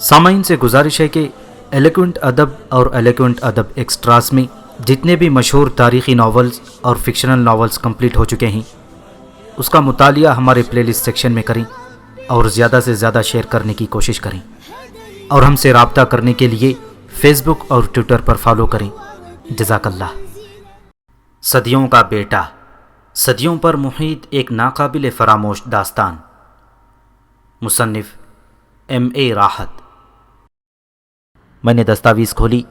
سامعین سے گزارش ہے کہ ایلیکوینٹ ادب اور ایلیکوینٹ ادب ایکسٹراز میں جتنے بھی مشہور تاریخی ناولز اور فکشنل ناولز کمپلیٹ ہو چکے ہیں اس کا مطالعہ ہمارے پلے لسٹ سیکشن میں کریں اور زیادہ سے زیادہ شیئر کرنے کی کوشش کریں، اور ہم سے رابطہ کرنے کے لیے فیس بک اور ٹویٹر پر فالو کریں۔ جزاک اللہ۔ صدیوں کا بیٹا، صدیوں پر محیط ایک ناقابل فراموش داستان، مصنف M.A. راحت۔ میں نے دستاویز کھولی،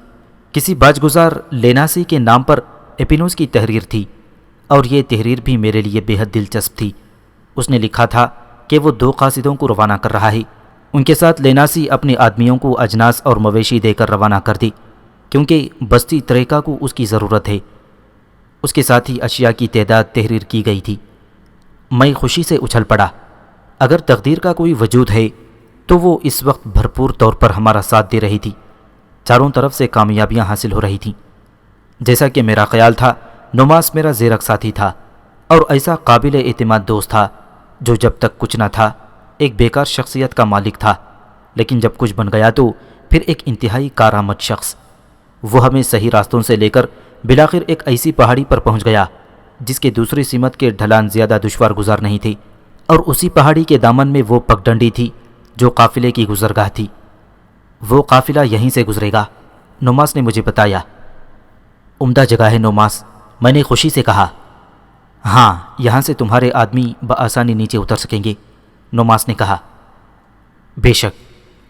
کسی باج گزار لیناسی کے نام پر ایپینوس کی تحریر تھی، اور یہ تحریر بھی میرے لیے بے حد دلچسپ تھی۔ اس نے لکھا تھا کہ وہ 2 قاصدوں کو روانہ کر رہا ہے، ان کے ساتھ لیناسی اپنے آدمیوں کو اجناس اور مویشی دے کر روانہ کر دی، کیونکہ بستی تریکا کو اس کی ضرورت ہے۔ اس کے ساتھ ہی اشیاء کی تعداد تحریر کی گئی تھی۔ میں خوشی سے اچھل پڑا۔ اگر تقدیر کا کوئی وجود ہے تو وہ اس وقت بھرپور طور پر ہمارا ساتھ دے رہی تھی۔ چاروں طرف سے کامیابیاں حاصل ہو رہی تھیں۔ جیسا کہ میرا خیال تھا، نوماس میرا زیرک ساتھی تھا اور ایسا قابل اعتماد دوست تھا جو جب تک کچھ نہ تھا ایک بیکار شخصیت کا مالک تھا، لیکن جب کچھ بن گیا تو پھر ایک انتہائی کارآمد شخص۔ وہ ہمیں صحیح راستوں سے لے کر بالآخر ایک ایسی پہاڑی پر پہنچ گیا جس کے دوسری سمت کے ڈھلان زیادہ دشوار گزار نہیں تھی، اور اسی پہاڑی کے دامن میں وہ پگڈنڈی تھی جو قافلے کی گزرگاہ تھی۔ وہ قافلہ یہیں سے گزرے گا، نوماس نے مجھے بتایا۔ عمدہ جگہ ہے نوماس، میں نے خوشی سے کہا۔ ہاں، یہاں سے تمہارے آدمی بآسانی نیچے اتر سکیں گے، نوماس نے کہا۔ بے شک،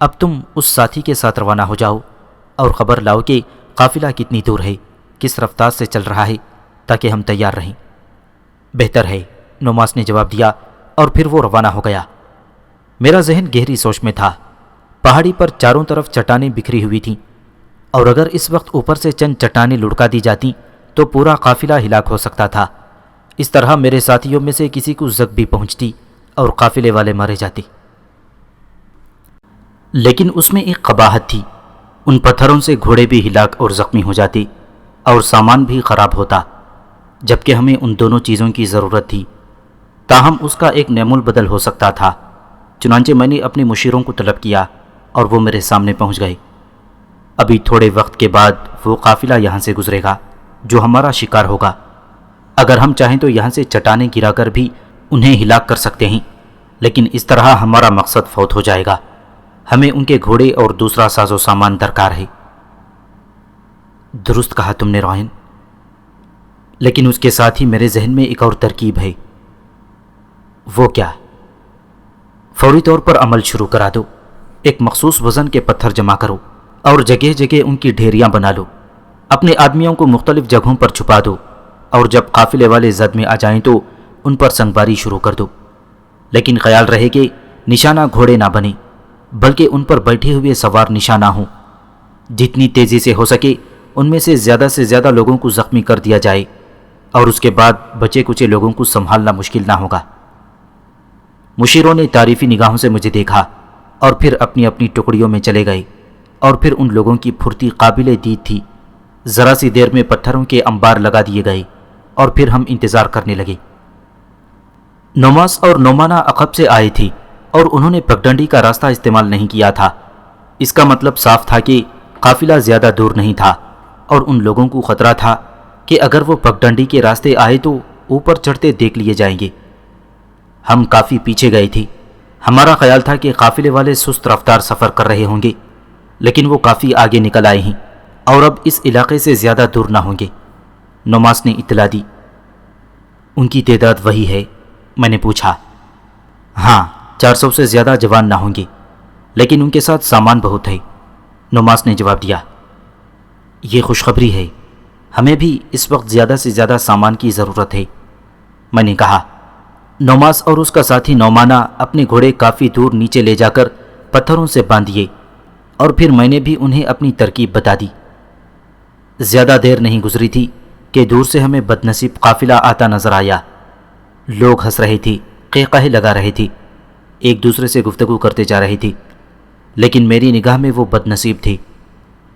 اب تم اس ساتھی کے ساتھ روانہ ہو جاؤ اور خبر لاؤ کہ قافلہ کتنی دور ہے، کس رفتار سے چل رہا ہے، تاکہ ہم تیار رہیں۔ بہتر ہے، نوماس نے جواب دیا، اور پھر وہ روانہ ہو گیا۔ میرا ذہن گہری سوچ میں تھا۔ پہاڑی پر چاروں طرف چٹانیں بکھری ہوئی تھیں، اور اگر اس وقت اوپر سے چند چٹانیں لڑکا دی جاتیں تو پورا قافلہ ہلاک ہو سکتا تھا۔ اس طرح میرے ساتھیوں میں سے کسی کو زخم بھی پہنچتی اور قافلے والے مارے جاتے۔ لیکن اس میں ایک قباحت تھی، ان پتھروں سے گھوڑے بھی ہلاک اور زخمی ہو جاتے اور سامان بھی خراب ہوتا، جبکہ ہمیں ان دونوں چیزوں کی ضرورت تھی۔ تاہم اس کا ایک نعم البدل ہو سکتا تھا۔ چنانچہ میں نے اپنے مشیروں کو طلب کیا اور وہ میرے سامنے پہنچ گئے۔ ابھی تھوڑے وقت کے بعد وہ قافلہ یہاں سے گزرے گا جو ہمارا شکار ہوگا۔ اگر ہم چاہیں تو یہاں سے چٹانیں گرا کر بھی انہیں ہلاک کر سکتے ہیں، لیکن اس طرح ہمارا مقصد فوت ہو جائے گا۔ ہمیں ان کے گھوڑے اور دوسرا ساز و سامان درکار ہے۔ درست کہا تم نے روہن، لیکن اس کے ساتھ ہی میرے ذہن میں ایک اور ترکیب ہے۔ وہ کیا؟ فوری طور پر عمل شروع کرا دو۔ ایک مخصوص وزن کے پتھر جمع کرو اور جگہ جگہ ان کی ڈھیریاں بنا لو۔ اپنے آدمیوں کو مختلف جگہوں پر چھپا دو، اور جب قافلے والے زد میں آ جائیں تو ان پر سنگباری شروع کر دو۔ لیکن خیال رہے کہ نشانہ گھوڑے نہ بنے، بلکہ ان پر بیٹھے ہوئے سوار نشانہ ہوں۔ جتنی تیزی سے ہو سکے ان میں سے زیادہ لوگوں کو زخمی کر دیا جائے، اور اس کے بعد بچے کچے لوگوں کو سنبھالنا مشکل نہ ہوگا۔ مشیروں نے تعریفی نگاہوں سے مجھے دیکھا اور پھر اپنی اپنی ٹکڑیوں میں چلے گئے، اور پھر ان لوگوں کی پھرتی قابل دید تھی۔ ذرا سی دیر میں پتھروں کے انبار لگا دیے گئے، اور پھر ہم انتظار کرنے لگے۔ نوماس اور نومانا عقب سے آئے تھے اور انہوں نے پگڈنڈی کا راستہ استعمال نہیں کیا تھا۔ اس کا مطلب صاف تھا کہ قافلہ زیادہ دور نہیں تھا، اور ان لوگوں کو خطرہ تھا کہ اگر وہ پگڈنڈی کے راستے آئے تو اوپر چڑھتے دیکھ لیے جائیں گے۔ ہم کافی پیچھے گئے تھے۔ ہمارا خیال تھا کہ قافلے والے سست رفتار سفر کر رہے ہوں گے، لیکن وہ کافی آگے نکل آئے ہیں اور اب اس علاقے سے زیادہ دور نہ ہوں گے، نوماس نے اطلاع دی۔ ان کی تعداد وہی ہے؟ میں نے پوچھا۔ ہاں، 400 سے زیادہ جوان نہ ہوں گے، لیکن ان کے ساتھ سامان بہت ہے، نوماس نے جواب دیا۔ یہ خوشخبری ہے، ہمیں بھی اس وقت زیادہ سے زیادہ سامان کی ضرورت ہے، میں نے کہا۔ نوماس اور اس کا ساتھی نومانا اپنے گھوڑے کافی دور نیچے لے جا کر پتھروں سے باندھ دیے، اور پھر میں نے بھی انہیں اپنی ترکیب بتا دی۔ زیادہ دیر نہیں گزری تھی کہ دور سے ہمیں بدنصیب قافلہ آتا نظر آیا۔ لوگ ہنس رہے تھے، قہقہے لگا رہے تھے، ایک دوسرے سے گفتگو کرتے جا رہے تھے، لیکن میری نگاہ میں وہ بدنصیب تھے،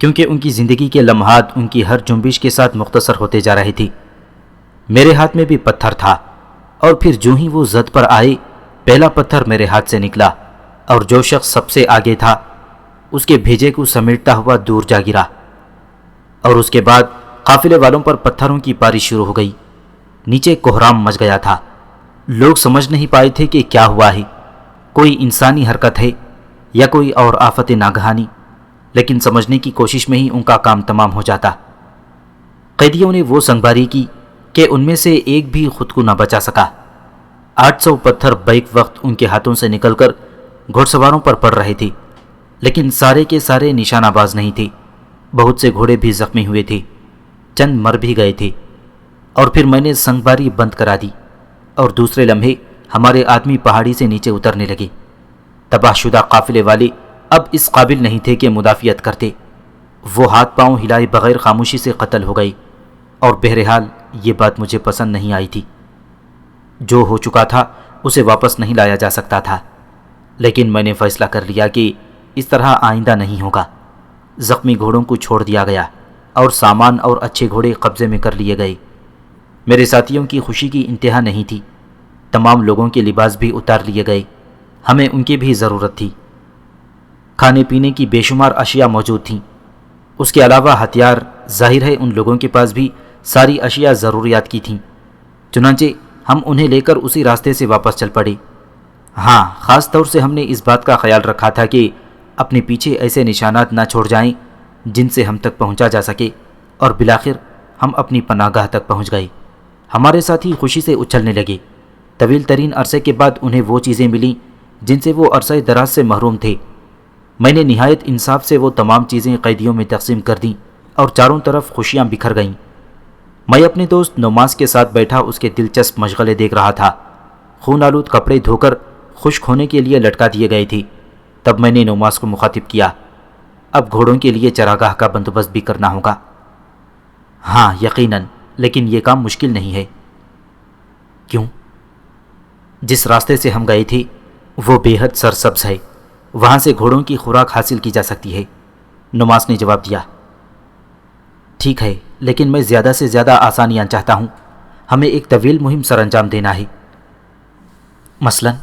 کیونکہ ان کی زندگی کے لمحات ان کی ہر جنبش کے ساتھ مختصر ہوتے جا رہے تھے۔ میرے ہاتھ میں بھی پتھر تھا، اور پھر جو ہی وہ زد پر آئے، پہلا پتھر میرے ہاتھ سے نکلا، اور جو شخص سب سے آگے تھا اس کے بھیجے کو سمیٹتا ہوا دور جا گرا، اور اس کے بعد قافلے والوں پر پتھروں کی بارش شروع ہو گئی۔ نیچے کوہرام مچ گیا تھا۔ لوگ سمجھ نہیں پائے تھے کہ کیا ہوا ہے، کوئی انسانی حرکت ہے یا کوئی اور آفت ناگہانی، لیکن سمجھنے کی کوشش میں ہی ان کا کام تمام ہو جاتا۔ قیدیوں نے وہ سنگباری کی کہ ان میں سے ایک بھی خود کو نہ بچا سکا۔ 800 پتھر بیک وقت ان کے ہاتھوں سے نکل کر گھوڑ سواروں پر پڑ رہے تھے، لیکن سارے کے سارے نشانہ باز نہیں تھے۔ بہت سے گھوڑے بھی زخمی ہوئے تھے، چند مر بھی گئے تھے۔ اور پھر میں نے سنگباری بند کرا دی، اور دوسرے لمحے ہمارے آدمی پہاڑی سے نیچے اترنے لگے۔ تباہ شدہ قافلے والے اب اس قابل نہیں تھے کہ مدافعت کرتے۔ وہ ہاتھ پاؤں ہلائے بغیر خاموشی سے قتل ہو گئی، اور بہرحال یہ بات مجھے پسند نہیں آئی تھی۔ جو ہو چکا تھا اسے واپس نہیں لایا جا سکتا تھا، لیکن میں نے فیصلہ کر لیا کہ اس طرح آئندہ نہیں ہوگا۔ زخمی گھوڑوں کو چھوڑ دیا گیا اور سامان اور اچھے گھوڑے قبضے میں کر لیے گئے۔ میرے ساتھیوں کی خوشی کی انتہا نہیں تھی۔ تمام لوگوں کے لباس بھی اتار لیے گئے، ہمیں ان کی بھی ضرورت تھی۔ کھانے پینے کی بے شمار اشیاء موجود تھیں۔ اس کے علاوہ ہتھیار، ظاہر ہے ان لوگوں کے پاس بھی ساری اشیاء ضروریات کی تھیں۔ چنانچہ ہم انہیں لے کر اسی راستے سے واپس چل پڑے۔ ہاں، خاص طور سے ہم نے اس بات کا خیال رکھا تھا کہ اپنے پیچھے ایسے نشانات نہ چھوڑ جائیں جن سے ہم تک پہنچا جا سکے، اور بالآخر ہم اپنی پناہ گاہ تک پہنچ گئے۔ ہمارے ساتھی خوشی سے اچھلنے لگے۔ طویل ترین عرصے کے بعد انہیں وہ چیزیں ملیں جن سے وہ عرصہ دراز سے محروم تھے۔ میں نے نہایت انصاف سے وہ تمام چیزیں قیدیوں میں تقسیم کر دیں، اور چاروں طرف خوشیاں بکھر گئیں۔ میں اپنے دوست نوماس کے ساتھ بیٹھا اس کے دلچسپ مشغلے دیکھ رہا تھا۔ خون آلود کپڑے دھو کر خشک ہونے کے لیے لٹکا دیے گئے تھے۔ تب میں نے نوماس کو مخاطب کیا، اب گھوڑوں کے لیے چراگاہ کا بندوبست بھی کرنا ہوگا۔ ہاں یقیناً، لیکن یہ کام مشکل نہیں ہے۔ کیوں؟ جس راستے سے ہم گئے تھے وہ بے حد سرسبز ہے، وہاں سے گھوڑوں کی خوراک حاصل کی جا سکتی ہے، نوماس نے جواب دیا۔ ٹھیک ہے، لیکن میں زیادہ سے زیادہ آسانیاں چاہتا ہوں۔ ہمیں ایک طویل مہم سر انجام دینا ہے۔ مثلاً؟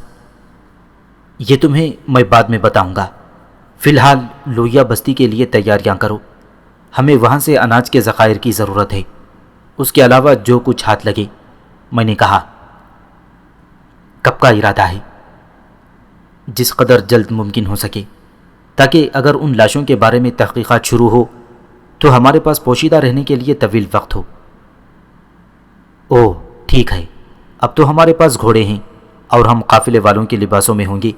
یہ تمہیں میں بعد میں بتاؤں گا۔ فی الحال لویا بستی کے لیے تیاریاں کرو۔ ہمیں وہاں سے اناج کے ذخائر کی ضرورت ہے، اس کے علاوہ جو کچھ ہاتھ لگے، میں نے کہا۔ کب کا ارادہ ہے؟ جس قدر جلد ممکن ہو سکے، تاکہ اگر ان لاشوں کے بارے میں تحقیقات شروع ہو تو ہمارے پاس پوشیدہ رہنے کے لیے طویل وقت ہو۔ اوہ ٹھیک ہے، اب تو ہمارے پاس گھوڑے ہیں اور ہم قافلے والوں کے لباسوں میں ہوں گے،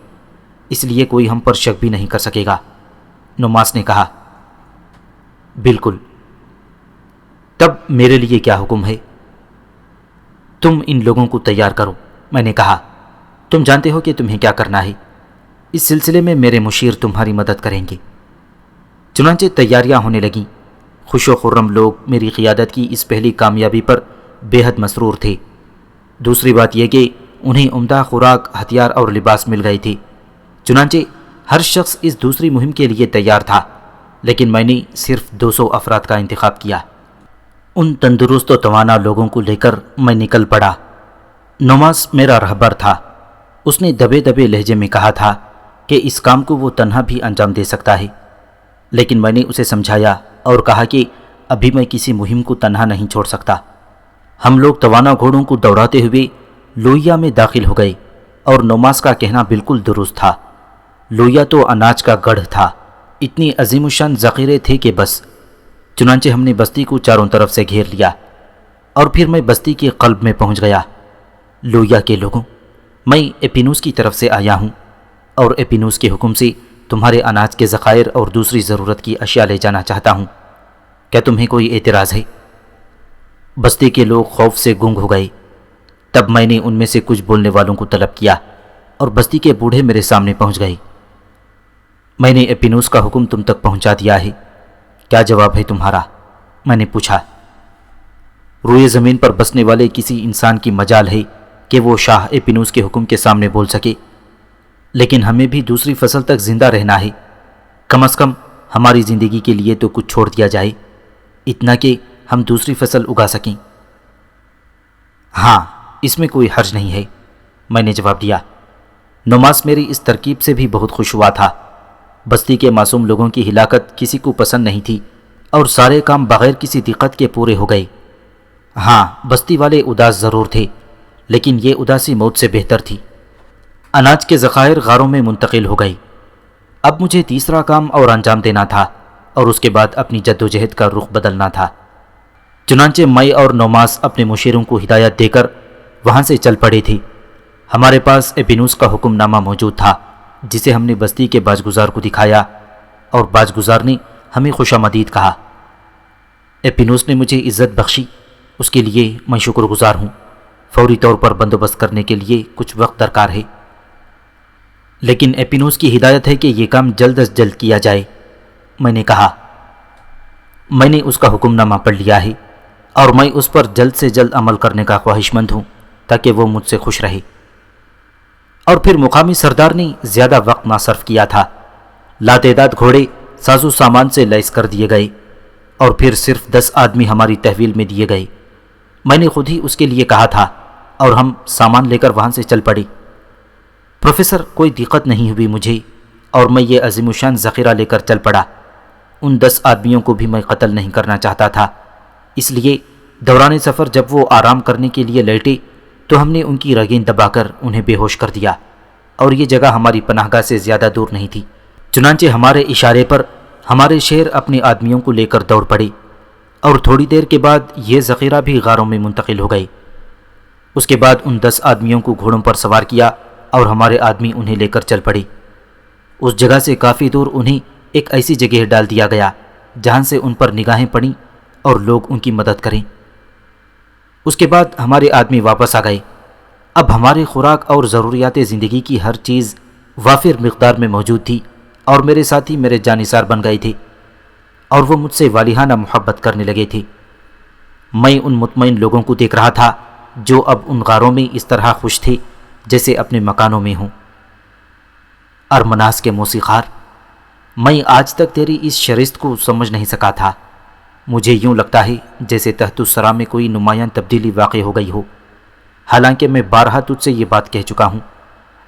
اس لیے کوئی ہم پر شک بھی نہیں کر سکے گا، نوماس نے کہا۔ بالکل۔ تب میرے لیے کیا حکم ہے؟ تم ان لوگوں کو تیار کرو، میں نے کہا۔ تم جانتے ہو کہ تمہیں کیا کرنا ہے۔ اس سلسلے میں میرے مشیر تمہاری مدد کریں گے۔ چنانچہ تیاریاں ہونے لگیں۔ خوش و خرم لوگ میری قیادت کی اس پہلی کامیابی پر بے حد مسرور تھے۔ دوسری بات یہ کہ انہیں عمدہ خوراک، ہتھیار اور لباس مل گئے تھے۔ چنانچہ ہر شخص اس دوسری مہم کے لیے تیار تھا، لیکن میں نے صرف 200 افراد کا انتخاب کیا۔ ان تندرست و توانا لوگوں کو لے کر میں نکل پڑا۔ نوماس میرا رہبر تھا۔ اس نے دبے دبے لہجے میں کہا تھا کہ اس کام کو وہ تنہا بھی انجام دے سکتا ہے، لیکن میں نے اسے سمجھایا اور کہا کہ ابھی میں کسی مہم کو تنہا نہیں چھوڑ سکتا۔ ہم لوگ توانا گھوڑوں کو دوڑاتے ہوئے لویا میں داخل ہو گئے، اور نوماس کا کہنا بالکل درست تھا۔ لویا تو اناج کا گڑھ تھا، اتنی عظیم الشان ذخیرے تھے کہ بس۔ چنانچہ ہم نے بستی کو چاروں طرف سے گھیر لیا، اور پھر میں بستی کے قلب میں پہنچ گیا۔ لویا کے لوگوں، میں ایپینوس کی طرف سے آیا ہوں، اور ایپینوس کے حکم سے تمہارے اناج کے ذخائر اور دوسری ضرورت کی اشیاء لے جانا چاہتا ہوں۔ کیا تمہیں کوئی اعتراض ہے؟ بستی کے لوگ خوف سے گنگ ہو گئے۔ تب میں نے ان میں سے کچھ بولنے والوں کو طلب کیا، اور بستی کے بوڑھے میرے سامنے پہنچ گئے۔ میں نے ایپینوس کا حکم تم تک پہنچا دیا ہے، کیا جواب ہے تمہارا؟ میں نے پوچھا۔ روئے زمین پر بسنے والے کسی انسان کی مجال ہے کہ وہ شاہ ایپینوس کے حکم کے سامنے بول سکے، لیکن ہمیں بھی دوسری فصل تک زندہ رہنا ہے۔ کم از کم ہماری زندگی کے لیے تو کچھ چھوڑ دیا جائے، اتنا کہ ہم دوسری فصل اگا سکیں۔ ہاں، اس میں کوئی حرج نہیں ہے، میں نے جواب دیا۔ نوماس میری اس ترکیب سے بھی بہت خوش ہوا تھا۔ بستی کے معصوم لوگوں کی ہلاکت کسی کو پسند نہیں تھی اور سارے کام بغیر کسی دقت کے پورے ہو گئے۔ ہاں، بستی والے اداس ضرور تھے، لیکن یہ اداسی موت سے بہتر تھی۔ اناج کے ذخائر غاروں میں منتقل ہو گئے۔ اب مجھے تیسرا کام اور انجام دینا تھا اور اس کے بعد اپنی جدوجہد کا رخ بدلنا تھا۔ چنانچہ میں اور نوماس اپنے مشیروں کو ہدایت دے کر وہاں سے چل پڑے تھے۔ ہمارے پاس ایپینوس کا حکم نامہ موجود تھا، جسے ہم نے بستی کے باجگزار کو دکھایا اور باجگزار نے ہمیں خوش آمدید کہا۔ ایپینوس نے مجھے عزت بخشی، اس کے لیے میں شکر گزار ہوں۔ فوری طور پر بندوبست کرنے کے لیے کچھ وقت درکار ہے، لیکن ایپینوس کی ہدایت ہے کہ یہ کام جلد از جلد کیا جائے۔ میں نے کہا، میں نے اس کا حکم نامہ پڑھ لیا ہے اور میں اس پر جلد سے جلد عمل کرنے کا خواہش مند ہوں تاکہ وہ مجھ سے خوش رہے۔ اور پھر مقامی سردار نے زیادہ وقت نہ صرف کیا تھا۔ لاتعداد گھوڑے ساز و سامان سے لیس کر دیے گئے اور پھر صرف 10 آدمی ہماری تحویل میں دیے گئے۔ میں نے خود ہی اس کے لیے کہا تھا اور ہم سامان لے کر وہاں سے چل پڑے۔ پروفیسر، کوئی دقت نہیں ہوئی مجھے اور میں یہ عظیم الشان ذخیرہ لے کر چل پڑا۔ ان 10 آدمیوں کو بھی میں قتل نہیں کرنا چاہتا تھا، اس لیے دوران سفر جب وہ آرام کرنے کے لیے لیٹے تو ہم نے ان کی رگیں دبا کر انہیں بے ہوش کر دیا، اور یہ جگہ ہماری پناہ گاہ سے زیادہ دور نہیں تھی۔ چنانچہ ہمارے اشارے پر ہمارے شیر اپنے آدمیوں کو لے کر دوڑ پڑے اور تھوڑی دیر کے بعد یہ ذخیرہ بھی غاروں میں منتقل ہو گئے۔ اس کے بعد ان 10 آدمیوں کو گھوڑوں پر سوار کیا اور ہمارے آدمی انہیں لے کر چل پڑے۔ اس جگہ سے کافی دور انہیں ایک ایسی جگہ ڈال دیا گیا جہاں سے ان پر نگاہیں پڑیں اور لوگ ان کی مدد کریں۔ اس کے بعد ہمارے آدمی واپس آ گئے۔ اب ہمارے خوراک اور ضروریات زندگی کی ہر چیز وافر مقدار میں موجود تھی اور میرے ساتھی میرے جانثار بن گئے تھے اور وہ مجھ سے والہانہ محبت کرنے لگے تھے۔ میں ان مطمئن لوگوں کو دیکھ رہا تھا جو اب ان غاروں میں اس طرح خوش تھے جیسے اپنے مکانوں میں ہوں۔ ارمناس کے موسیقار، میں آج تک تیری اس شرست کو سمجھ نہیں سکا تھا۔ مجھے یوں لگتا ہے جیسے تحت الثری میں کوئی نمایاں تبدیلی واقع ہو گئی ہو، حالانکہ میں بارہا تجھ سے یہ بات کہہ چکا ہوں،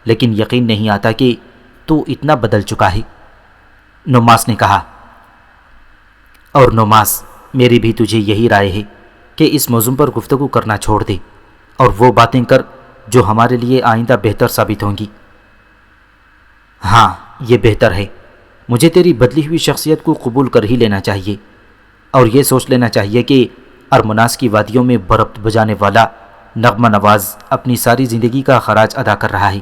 لیکن یقین نہیں آتا کہ تو اتنا بدل چکا ہے۔ نوماس نے کہا، اور نوماس، میری بھی تجھے یہی رائے ہے کہ اس موضوع پر گفتگو کرنا چھوڑ دے اور وہ باتیں کر جو ہمارے لیے آئندہ بہتر ثابت ہوں گی۔ ہاں، یہ بہتر ہے۔ مجھے تیری بدلی ہوئی شخصیت کو قبول کر ہی لینا چاہیے اور یہ سوچ لینا چاہیے کہ ارمناس کی وادیوں میں بربط بجانے والا نغمہ نواز اپنی ساری زندگی کا خراج ادا کر رہا ہے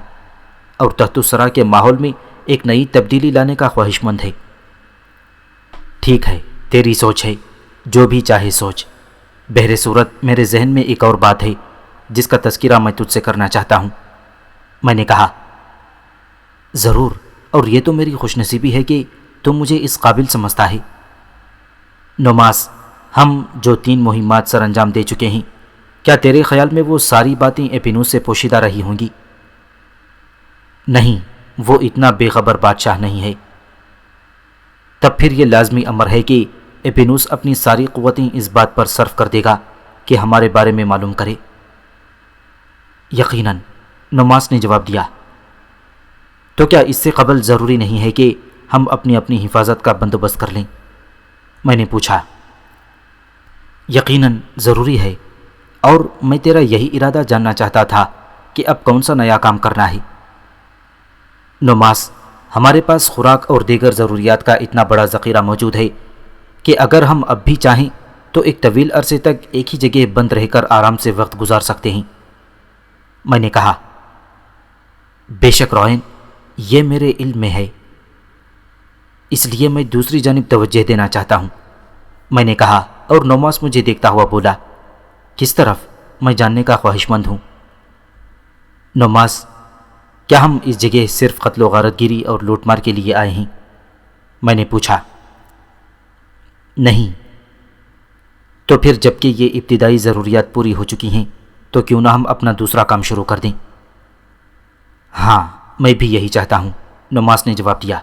اور تحت الثری کے ماحول میں ایک نئی تبدیلی لانے کا خواہش مند ہے۔ ٹھیک ہے، تیری سوچ ہے، جو بھی چاہے سوچ۔ بہر صورت میرے ذہن میں ایک اور بات ہے جس کا تذکرہ میں تجھ سے کرنا چاہتا ہوں۔ میں نے کہا، ضرور، اور یہ تو میری خوش نصیبی ہے کہ تم مجھے اس قابل سمجھتا ہے۔ نوماس، ہم جو 3 مہمات سر انجام دے چکے ہیں، کیا تیرے خیال میں وہ ساری باتیں ایپینوس سے پوشیدہ رہی ہوں گی؟ نہیں، وہ اتنا بے خبر بادشاہ نہیں ہے۔ تب پھر یہ لازمی امر ہے کہ ایپینوس اپنی ساری قوتیں اس بات پر صرف کر دے گا کہ ہمارے بارے میں معلوم کرے۔ یقیناً، نوماس نے جواب دیا۔ تو کیا اس سے قبل ضروری نہیں ہے کہ ہم اپنی اپنی حفاظت کا بندوبست کر لیں؟ میں نے پوچھا۔ یقیناً ضروری ہے، اور میں تیرا یہی ارادہ جاننا چاہتا تھا کہ اب کون سا نیا کام کرنا ہے۔ نوماس، ہمارے پاس خوراک اور دیگر ضروریات کا اتنا بڑا ذخیرہ موجود ہے کہ اگر ہم اب بھی چاہیں تو ایک طویل عرصے تک ایک ہی جگہ بند رہ کر آرام سے وقت گزار سکتے ہیں۔ میں نے کہا، بے شک روئن، یہ میرے علم میں ہے، اس لیے میں دوسری جانب توجہ دینا چاہتا ہوں۔ میں نے کہا، اور نوماس مجھے دیکھتا ہوا بولا، کس طرف؟ میں جاننے کا خواہش مند ہوں۔ نوماس، کیا ہم اس جگہ صرف قتل و غارت گیری اور لوٹ مار کے لیے آئے ہیں؟ میں نے پوچھا۔ نہیں۔ تو پھر جبکہ یہ ابتدائی ضروریات پوری ہو چکی ہیں تو کیوں نہ ہم اپنا دوسرا کام شروع کر دیں؟ ہاں، میں بھی یہی چاہتا ہوں، نوماس نے جواب دیا۔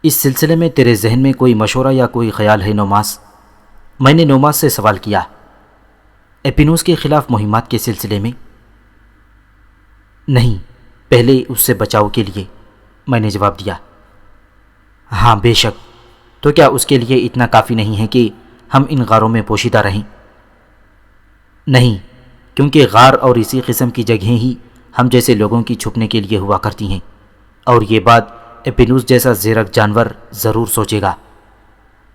اس سلسلے میں تیرے ذہن میں کوئی مشورہ یا کوئی خیال ہے نوماس؟ میں نے نوماس سے سوال کیا۔ ایپینوس کے خلاف مہمات کے سلسلے میں؟ نہیں، پہلے اس سے بچاؤ کے لیے، میں نے جواب دیا۔ ہاں بے شک، تو کیا اس کے لیے اتنا کافی نہیں ہے کہ ہم ان غاروں میں پوشیدہ رہیں؟ نہیں، کیونکہ غار اور اسی قسم کی جگہیں ہی ہم جیسے لوگوں کی چھپنے کے لیے ہوا کرتی ہیں، اور یہ بات ایپینوس جیسا زیرک جانور ضرور سوچے گا۔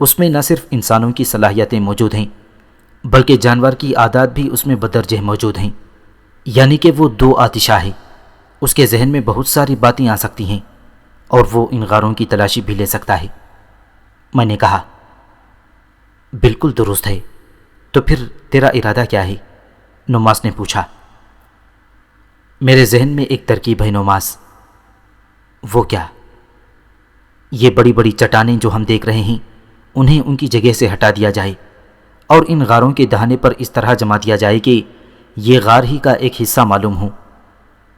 اس میں نہ صرف انسانوں کی صلاحیتیں موجود ہیں بلکہ جانور کی عادات بھی اس میں بدرجہ موجود ہیں، یعنی کہ وہ دو آتشہ ہے۔ اس کے ذہن میں بہت ساری باتیں آ سکتی ہیں اور وہ ان غاروں کی تلاشی بھی لے سکتا ہے۔ میں نے کہا، بالکل درست ہے، تو پھر تیرا ارادہ کیا ہے؟ نوماس نے پوچھا۔ میرے ذہن میں ایک ترکیب ہے نوماس۔ وہ کیا؟ یہ بڑی بڑی چٹانیں جو ہم دیکھ رہے ہیں انہیں ان کی جگہ سے ہٹا دیا جائے اور ان غاروں کے دہانے پر اس طرح جما دیا جائے کہ یہ غار ہی کا ایک حصہ معلوم ہو۔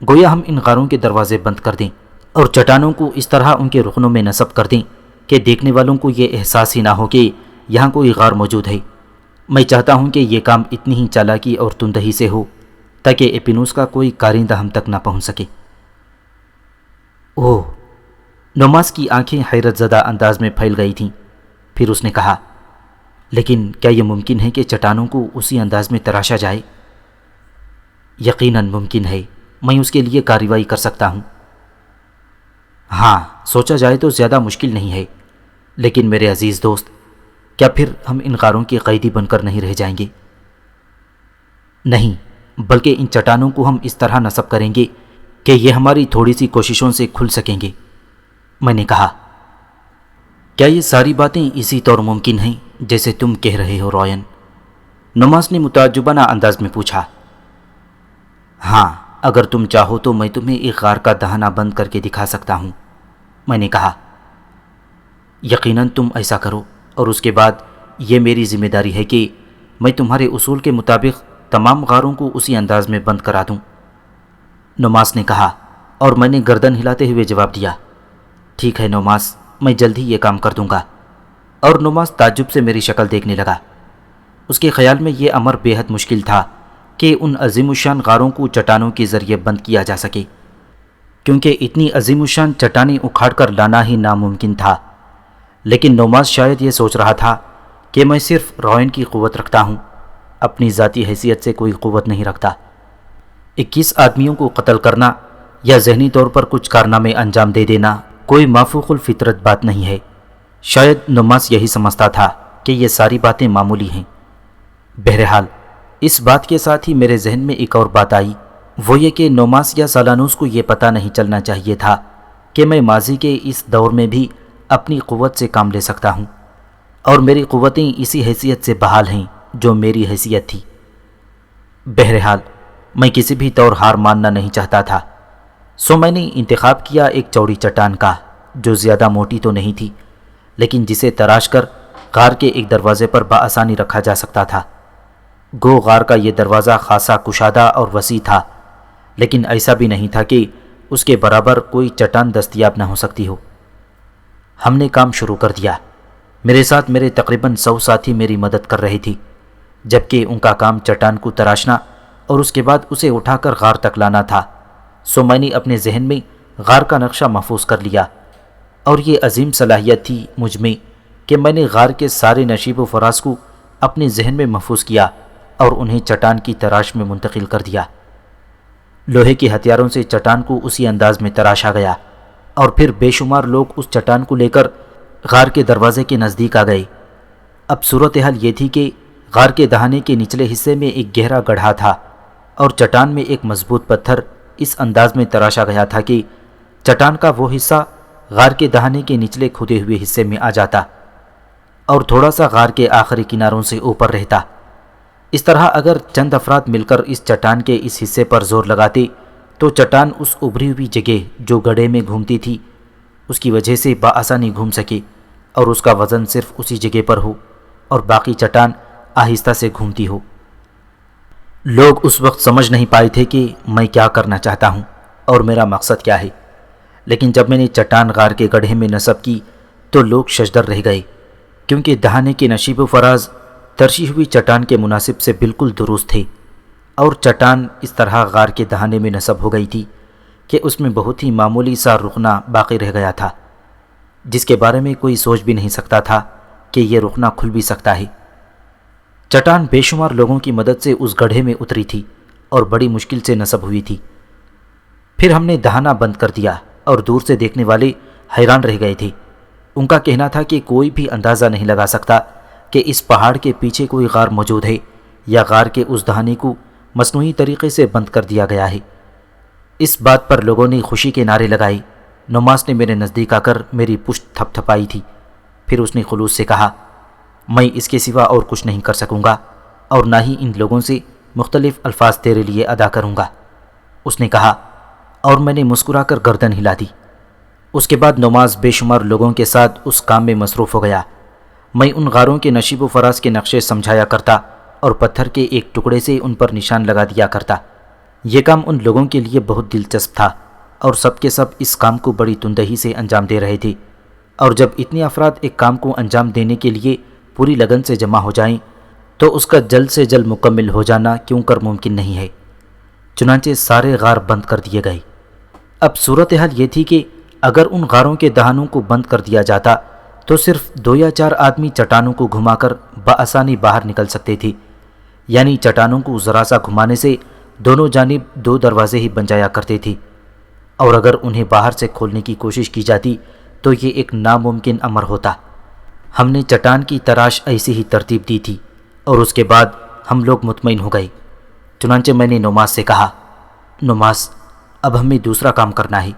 گویا ہم ان غاروں کے دروازے بند کر دیں اور چٹانوں کو اس طرح ان کے رکنوں میں نصب کر دیں کہ دیکھنے والوں کو یہ احساس ہی نہ ہو کہ یہاں کوئی غار موجود ہے۔ میں چاہتا ہوں کہ یہ کام اتنی ہی چالاکی اور تندہی سے ہو تاکہ ایپینوس کا کوئی کارندہ ہم تک نہ پہنچ سکے۔ اوہ! نوماس کی آنکھیں حیرت زدہ انداز میں پھیل گئی تھیں۔ پھر اس نے کہا، لیکن کیا یہ ممکن ہے کہ چٹانوں کو اسی انداز میں تراشا جائے؟ یقیناً ممکن ہے، میں اس کے لیے کارروائی کر سکتا ہوں۔ ہاں، سوچا جائے تو زیادہ مشکل نہیں ہے، لیکن میرے عزیز دوست، کیا پھر ہم ان غاروں کے قیدی بن کر نہیں رہ جائیں گے؟ نہیں، بلکہ ان چٹانوں کو ہم اس طرح نصب کریں گے کہ یہ ہماری تھوڑی سی کوششوں سے کھل سکیں گے۔ میں نے کہا، کیا یہ ساری باتیں اسی طور ممکن ہیں جیسے تم کہہ رہے ہو رائن؟ نوماس نے متعجبانہ انداز میں پوچھا۔ ہاں، اگر تم چاہو تو میں تمہیں ایک غار کا دہانہ بند کر کے دکھا سکتا ہوں۔ میں نے کہا، یقیناً تم ایسا کرو، اور اس کے بعد یہ میری ذمہ داری ہے کہ میں تمہارے اصول کے مطابق تمام غاروں کو اسی انداز میں بند کرا دوں۔ نوماس نے کہا، اور میں نے گردن ہلاتے ہوئے جواب دیا، ٹھیک ہے نوماس، میں جلد ہی یہ کام کر دوں گا۔ اور نوماس تعجب سے میری شکل دیکھنے لگا۔ اس کے خیال میں یہ امر بے حد مشکل تھا کہ ان عظیم الشان غاروں کو چٹانوں کے ذریعے بند کیا جا سکے، کیونکہ اتنی عظیم الشان چٹانیں اکھاڑ کر لانا ہی ناممکن تھا۔ لیکن نوماس شاید یہ سوچ رہا تھا کہ میں صرف رائن کی قوت رکھتا ہوں، اپنی ذاتی حیثیت سے کوئی قوت نہیں رکھتا۔ 21 آدمیوں کو قتل کرنا یا ذہنی طور پر کچھ کارنامے انجام دے دینا کوئی مافوق الفطرت بات نہیں ہے۔ شاید نوماس یہی سمجھتا تھا کہ یہ ساری باتیں معمولی ہیں۔ بہرحال اس بات کے ساتھ ہی میرے ذہن میں ایک اور بات آئی، وہ یہ کہ نوماس یا سالانوس کو یہ پتہ نہیں چلنا چاہیے تھا کہ میں ماضی کے اس دور میں بھی اپنی قوت سے کام لے سکتا ہوں، اور میری قوتیں اسی حیثیت سے بحال ہیں جو میری حیثیت تھی۔ بہرحال میں کسی بھی طور ہار ماننا نہیں چاہتا تھا، سو میں نے انتخاب کیا ایک چوڑی چٹان کا، جو زیادہ موٹی تو نہیں تھی لیکن جسے تراش کر غار کے ایک دروازے پر بآسانی رکھا جا سکتا تھا۔ گو غار کا یہ دروازہ خاصا کشادہ اور وسیع تھا، لیکن ایسا بھی نہیں تھا کہ اس کے برابر کوئی چٹان دستیاب نہ ہو سکتی ہو۔ ہم نے کام شروع کر دیا۔ میرے ساتھ میرے تقریباً 100 ساتھی میری مدد کر رہے تھے، جبکہ ان کا کام چٹان کو تراشنا اور اس کے بعد اسے اٹھا کر غار تک لانا تھا۔ سو میں نے اپنے ذہن میں غار کا نقشہ محفوظ کر لیا، اور یہ عظیم صلاحیت تھی مجھ میں کہ میں نے غار کے سارے نشیب و فراز کو اپنے ذہن میں محفوظ کیا اور انہیں چٹان کی تراش میں منتقل کر دیا۔ لوہے کے ہتھیاروں سے چٹان کو اسی انداز میں تراشا گیا، اور پھر بے شمار لوگ اس چٹان کو لے کر غار کے دروازے کے نزدیک آ گئے۔ اب صورتحال یہ تھی کہ غار کے دہانے کے نچلے حصے میں ایک گہرا گڑھا تھا، اور چٹان میں ایک مضبوط پتھر اس انداز میں تراشا گیا تھا کہ چٹان کا وہ حصہ غار کے دہانے کے نچلے کھدے ہوئے حصے میں آ جاتا اور تھوڑا سا غار کے آخری کناروں سے اوپر رہتا۔ اس طرح اگر چند افراد مل کر اس چٹان کے اس حصے پر زور لگاتے تو چٹان اس ابھری ہوئی جگہ جو گڑھے میں گھومتی تھی اس کی وجہ سے بآسانی گھوم سکے، اور اس کا وزن صرف اسی جگہ پر ہو اور باقی چٹان آہستہ سے گھومتی ہو۔ لوگ اس وقت سمجھ نہیں پائے تھے کہ میں کیا کرنا چاہتا ہوں اور میرا مقصد کیا ہے، لیکن جب میں نے چٹان غار کے گڑھے میں نصب کی تو لوگ ششدر رہ گئے، کیونکہ دہانے کے نشیب و فراز ترشی ہوئی چٹان کے مناسب سے بالکل درست تھے، اور چٹان اس طرح غار کے دہانے میں نصب ہو گئی تھی کہ اس میں بہت ہی معمولی سا رکنا باقی رہ گیا تھا۔ جس کے بارے میں کوئی سوچ بھی نہیں سکتا تھا کہ یہ رکنا کھل بھی سکتا ہے۔ چٹان بے شمار لوگوں کی مدد سے اس گڑھے میں اتری تھی اور بڑی مشکل سے نصب ہوئی تھی۔ پھر ہم نے دہانا بند کر دیا اور دور سے دیکھنے والے حیران رہ گئے تھے۔ ان کا کہنا تھا کہ کوئی بھی اندازہ نہیں لگا سکتا کہ اس پہاڑ کے پیچھے کوئی غار موجود ہے یا غار کے اس دہانے کو مصنوعی طریقے سے بند کر دیا گیا ہے۔ اس بات پر لوگوں نے خوشی کے نعرے لگائے۔ نماز نے میرے نزدیک آ کر میری پشت تھپ تھپائی تھی۔ پھر اس نے خلوص سے کہا، میں اس کے سوا اور کچھ نہیں کر سکوں گا اور نہ ہی ان لوگوں سے مختلف الفاظ تیرے لیے ادا کروں گا۔ اس نے کہا اور میں نے مسکرا کر گردن ہلا دی۔ اس کے بعد نماز بے شمار لوگوں کے ساتھ اس کام میں مصروف ہو گیا۔ میں ان غاروں کے نشیب و فراز کے نقشے سمجھایا کرتا اور پتھر کے ایک ٹکڑے سے ان پر نشان لگا دیا کرتا۔ یہ کام ان لوگوں کے لیے بہت دلچسپ تھا اور سب کے سب اس کام کو بڑی تندہی سے انجام دے رہے تھے، اور جب اتنے افراد ایک کام کو انجام دینے کے لیے پوری لگن سے جمع ہو جائیں تو اس کا جلد سے جلد مکمل ہو جانا کیوں کر ممکن نہیں ہے۔ چنانچہ سارے غار بند کر دیے گئے۔ اب صورتحال یہ تھی کہ اگر ان غاروں کے دہانوں کو بند کر دیا جاتا تو صرف 2 یا 4 آدمی چٹانوں کو گھما کر بآسانی باہر نکل سکتے تھے، یعنی چٹانوں کو ذرا سا گھمانے سے دونوں جانب 2 دروازے ہی بن جایا کرتے تھے، اور اگر انہیں باہر سے کھولنے کی کوشش کی جاتی تو یہ ایک ناممکن امر ہوتا۔ ہم نے چٹان کی تراش ایسی ہی ترتیب دی تھی اور اس کے بعد ہم لوگ مطمئن ہو گئے۔ چنانچہ میں نے نماز سے کہا، نماز اب ہمیں دوسرا کام کرنا ہے۔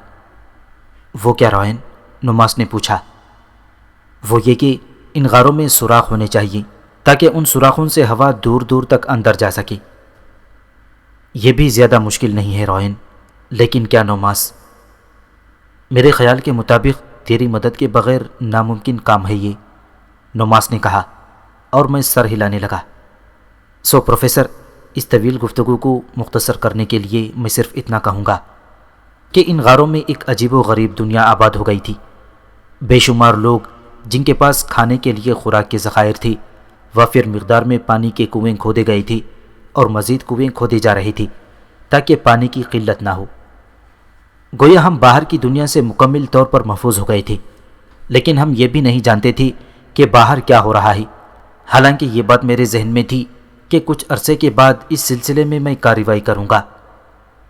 وہ کیا روئن؟ نماز نے پوچھا۔ وہ یہ کہ ان غاروں میں سوراخ ہونے چاہیے تاکہ ان سوراخوں سے ہوا دور دور تک اندر جا سکے۔ یہ بھی زیادہ مشکل نہیں ہے روئن، لیکن کیا نماز؟ میرے خیال کے مطابق تیری مدد کے بغیر ناممکن کام ہے یہ، نماز نے کہا، اور میں سر ہلانے لگا۔ سو پروفیسر، اس طویل گفتگو کو مختصر کرنے کے لیے میں صرف اتنا کہوں گا کہ ان غاروں میں ایک عجیب و غریب دنیا آباد ہو گئی تھی۔ بے شمار لوگ جن کے پاس کھانے کے لیے خوراک کے ذخائر تھی، وافر مقدار میں پانی کے کنویں کھودے گئے تھے اور مزید کنویں کھودے جا رہے تھے تاکہ پانی کی قلت نہ ہو۔ گویا ہم باہر کی دنیا سے مکمل طور پر محفوظ ہو گئے تھے، لیکن ہم یہ بھی نہیں جانتے تھے کہ باہر کیا ہو رہا ہے۔ حالانکہ یہ بات میرے ذہن میں تھی کہ کچھ عرصے کے بعد اس سلسلے میں میں کارروائی کروں گا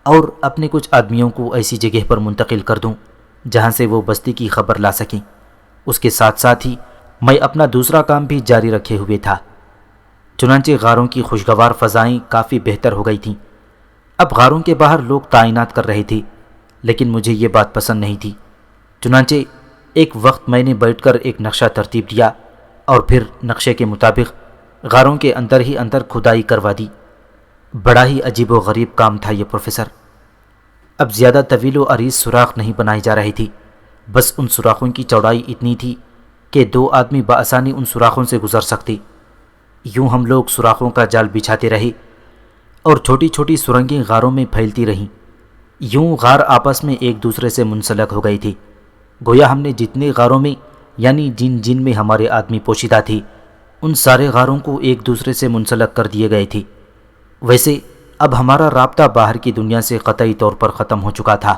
اور اپنے کچھ آدمیوں کو ایسی جگہ پر منتقل کر دوں جہاں سے وہ بستی کی خبر لا سکیں۔ اس کے ساتھ ساتھ ہی میں اپنا دوسرا کام بھی جاری رکھے ہوئے تھا۔ چنانچہ غاروں کی خوشگوار فضائیں کافی بہتر ہو گئی تھیں۔ اب غاروں کے باہر لوگ تعینات کر رہے تھے، لیکن مجھے یہ بات پسند نہیں تھی۔ چنانچہ ایک وقت میں نے بیٹھ کر ایک نقشہ ترتیب دیا اور پھر نقشے کے مطابق غاروں کے اندر ہی اندر کھدائی کروا دی۔ بڑا ہی عجیب و غریب کام تھا یہ پروفیسر۔ اب زیادہ طویل و عریض سوراخ نہیں بنائی جا رہی تھی، بس ان سوراخوں کی چوڑائی اتنی تھی کہ 2 آدمی بآسانی ان سوراخوں سے گزر سکتے۔ یوں ہم لوگ سوراخوں کا جال بچھاتے رہے اور چھوٹی چھوٹی سرنگیں غاروں میں پھیلتی رہیں۔ یوں غار آپس میں ایک دوسرے سے منسلک ہو گئی تھی۔ گویا ہم نے جتنے غاروں میں، یعنی جن میں ہمارے آدمی پوشیدہ تھے، ان سارے غاروں کو ایک دوسرے سے منسلک کر دیے گئے تھے۔ ویسے اب ہمارا رابطہ باہر کی دنیا سے قطعی طور پر ختم ہو چکا تھا،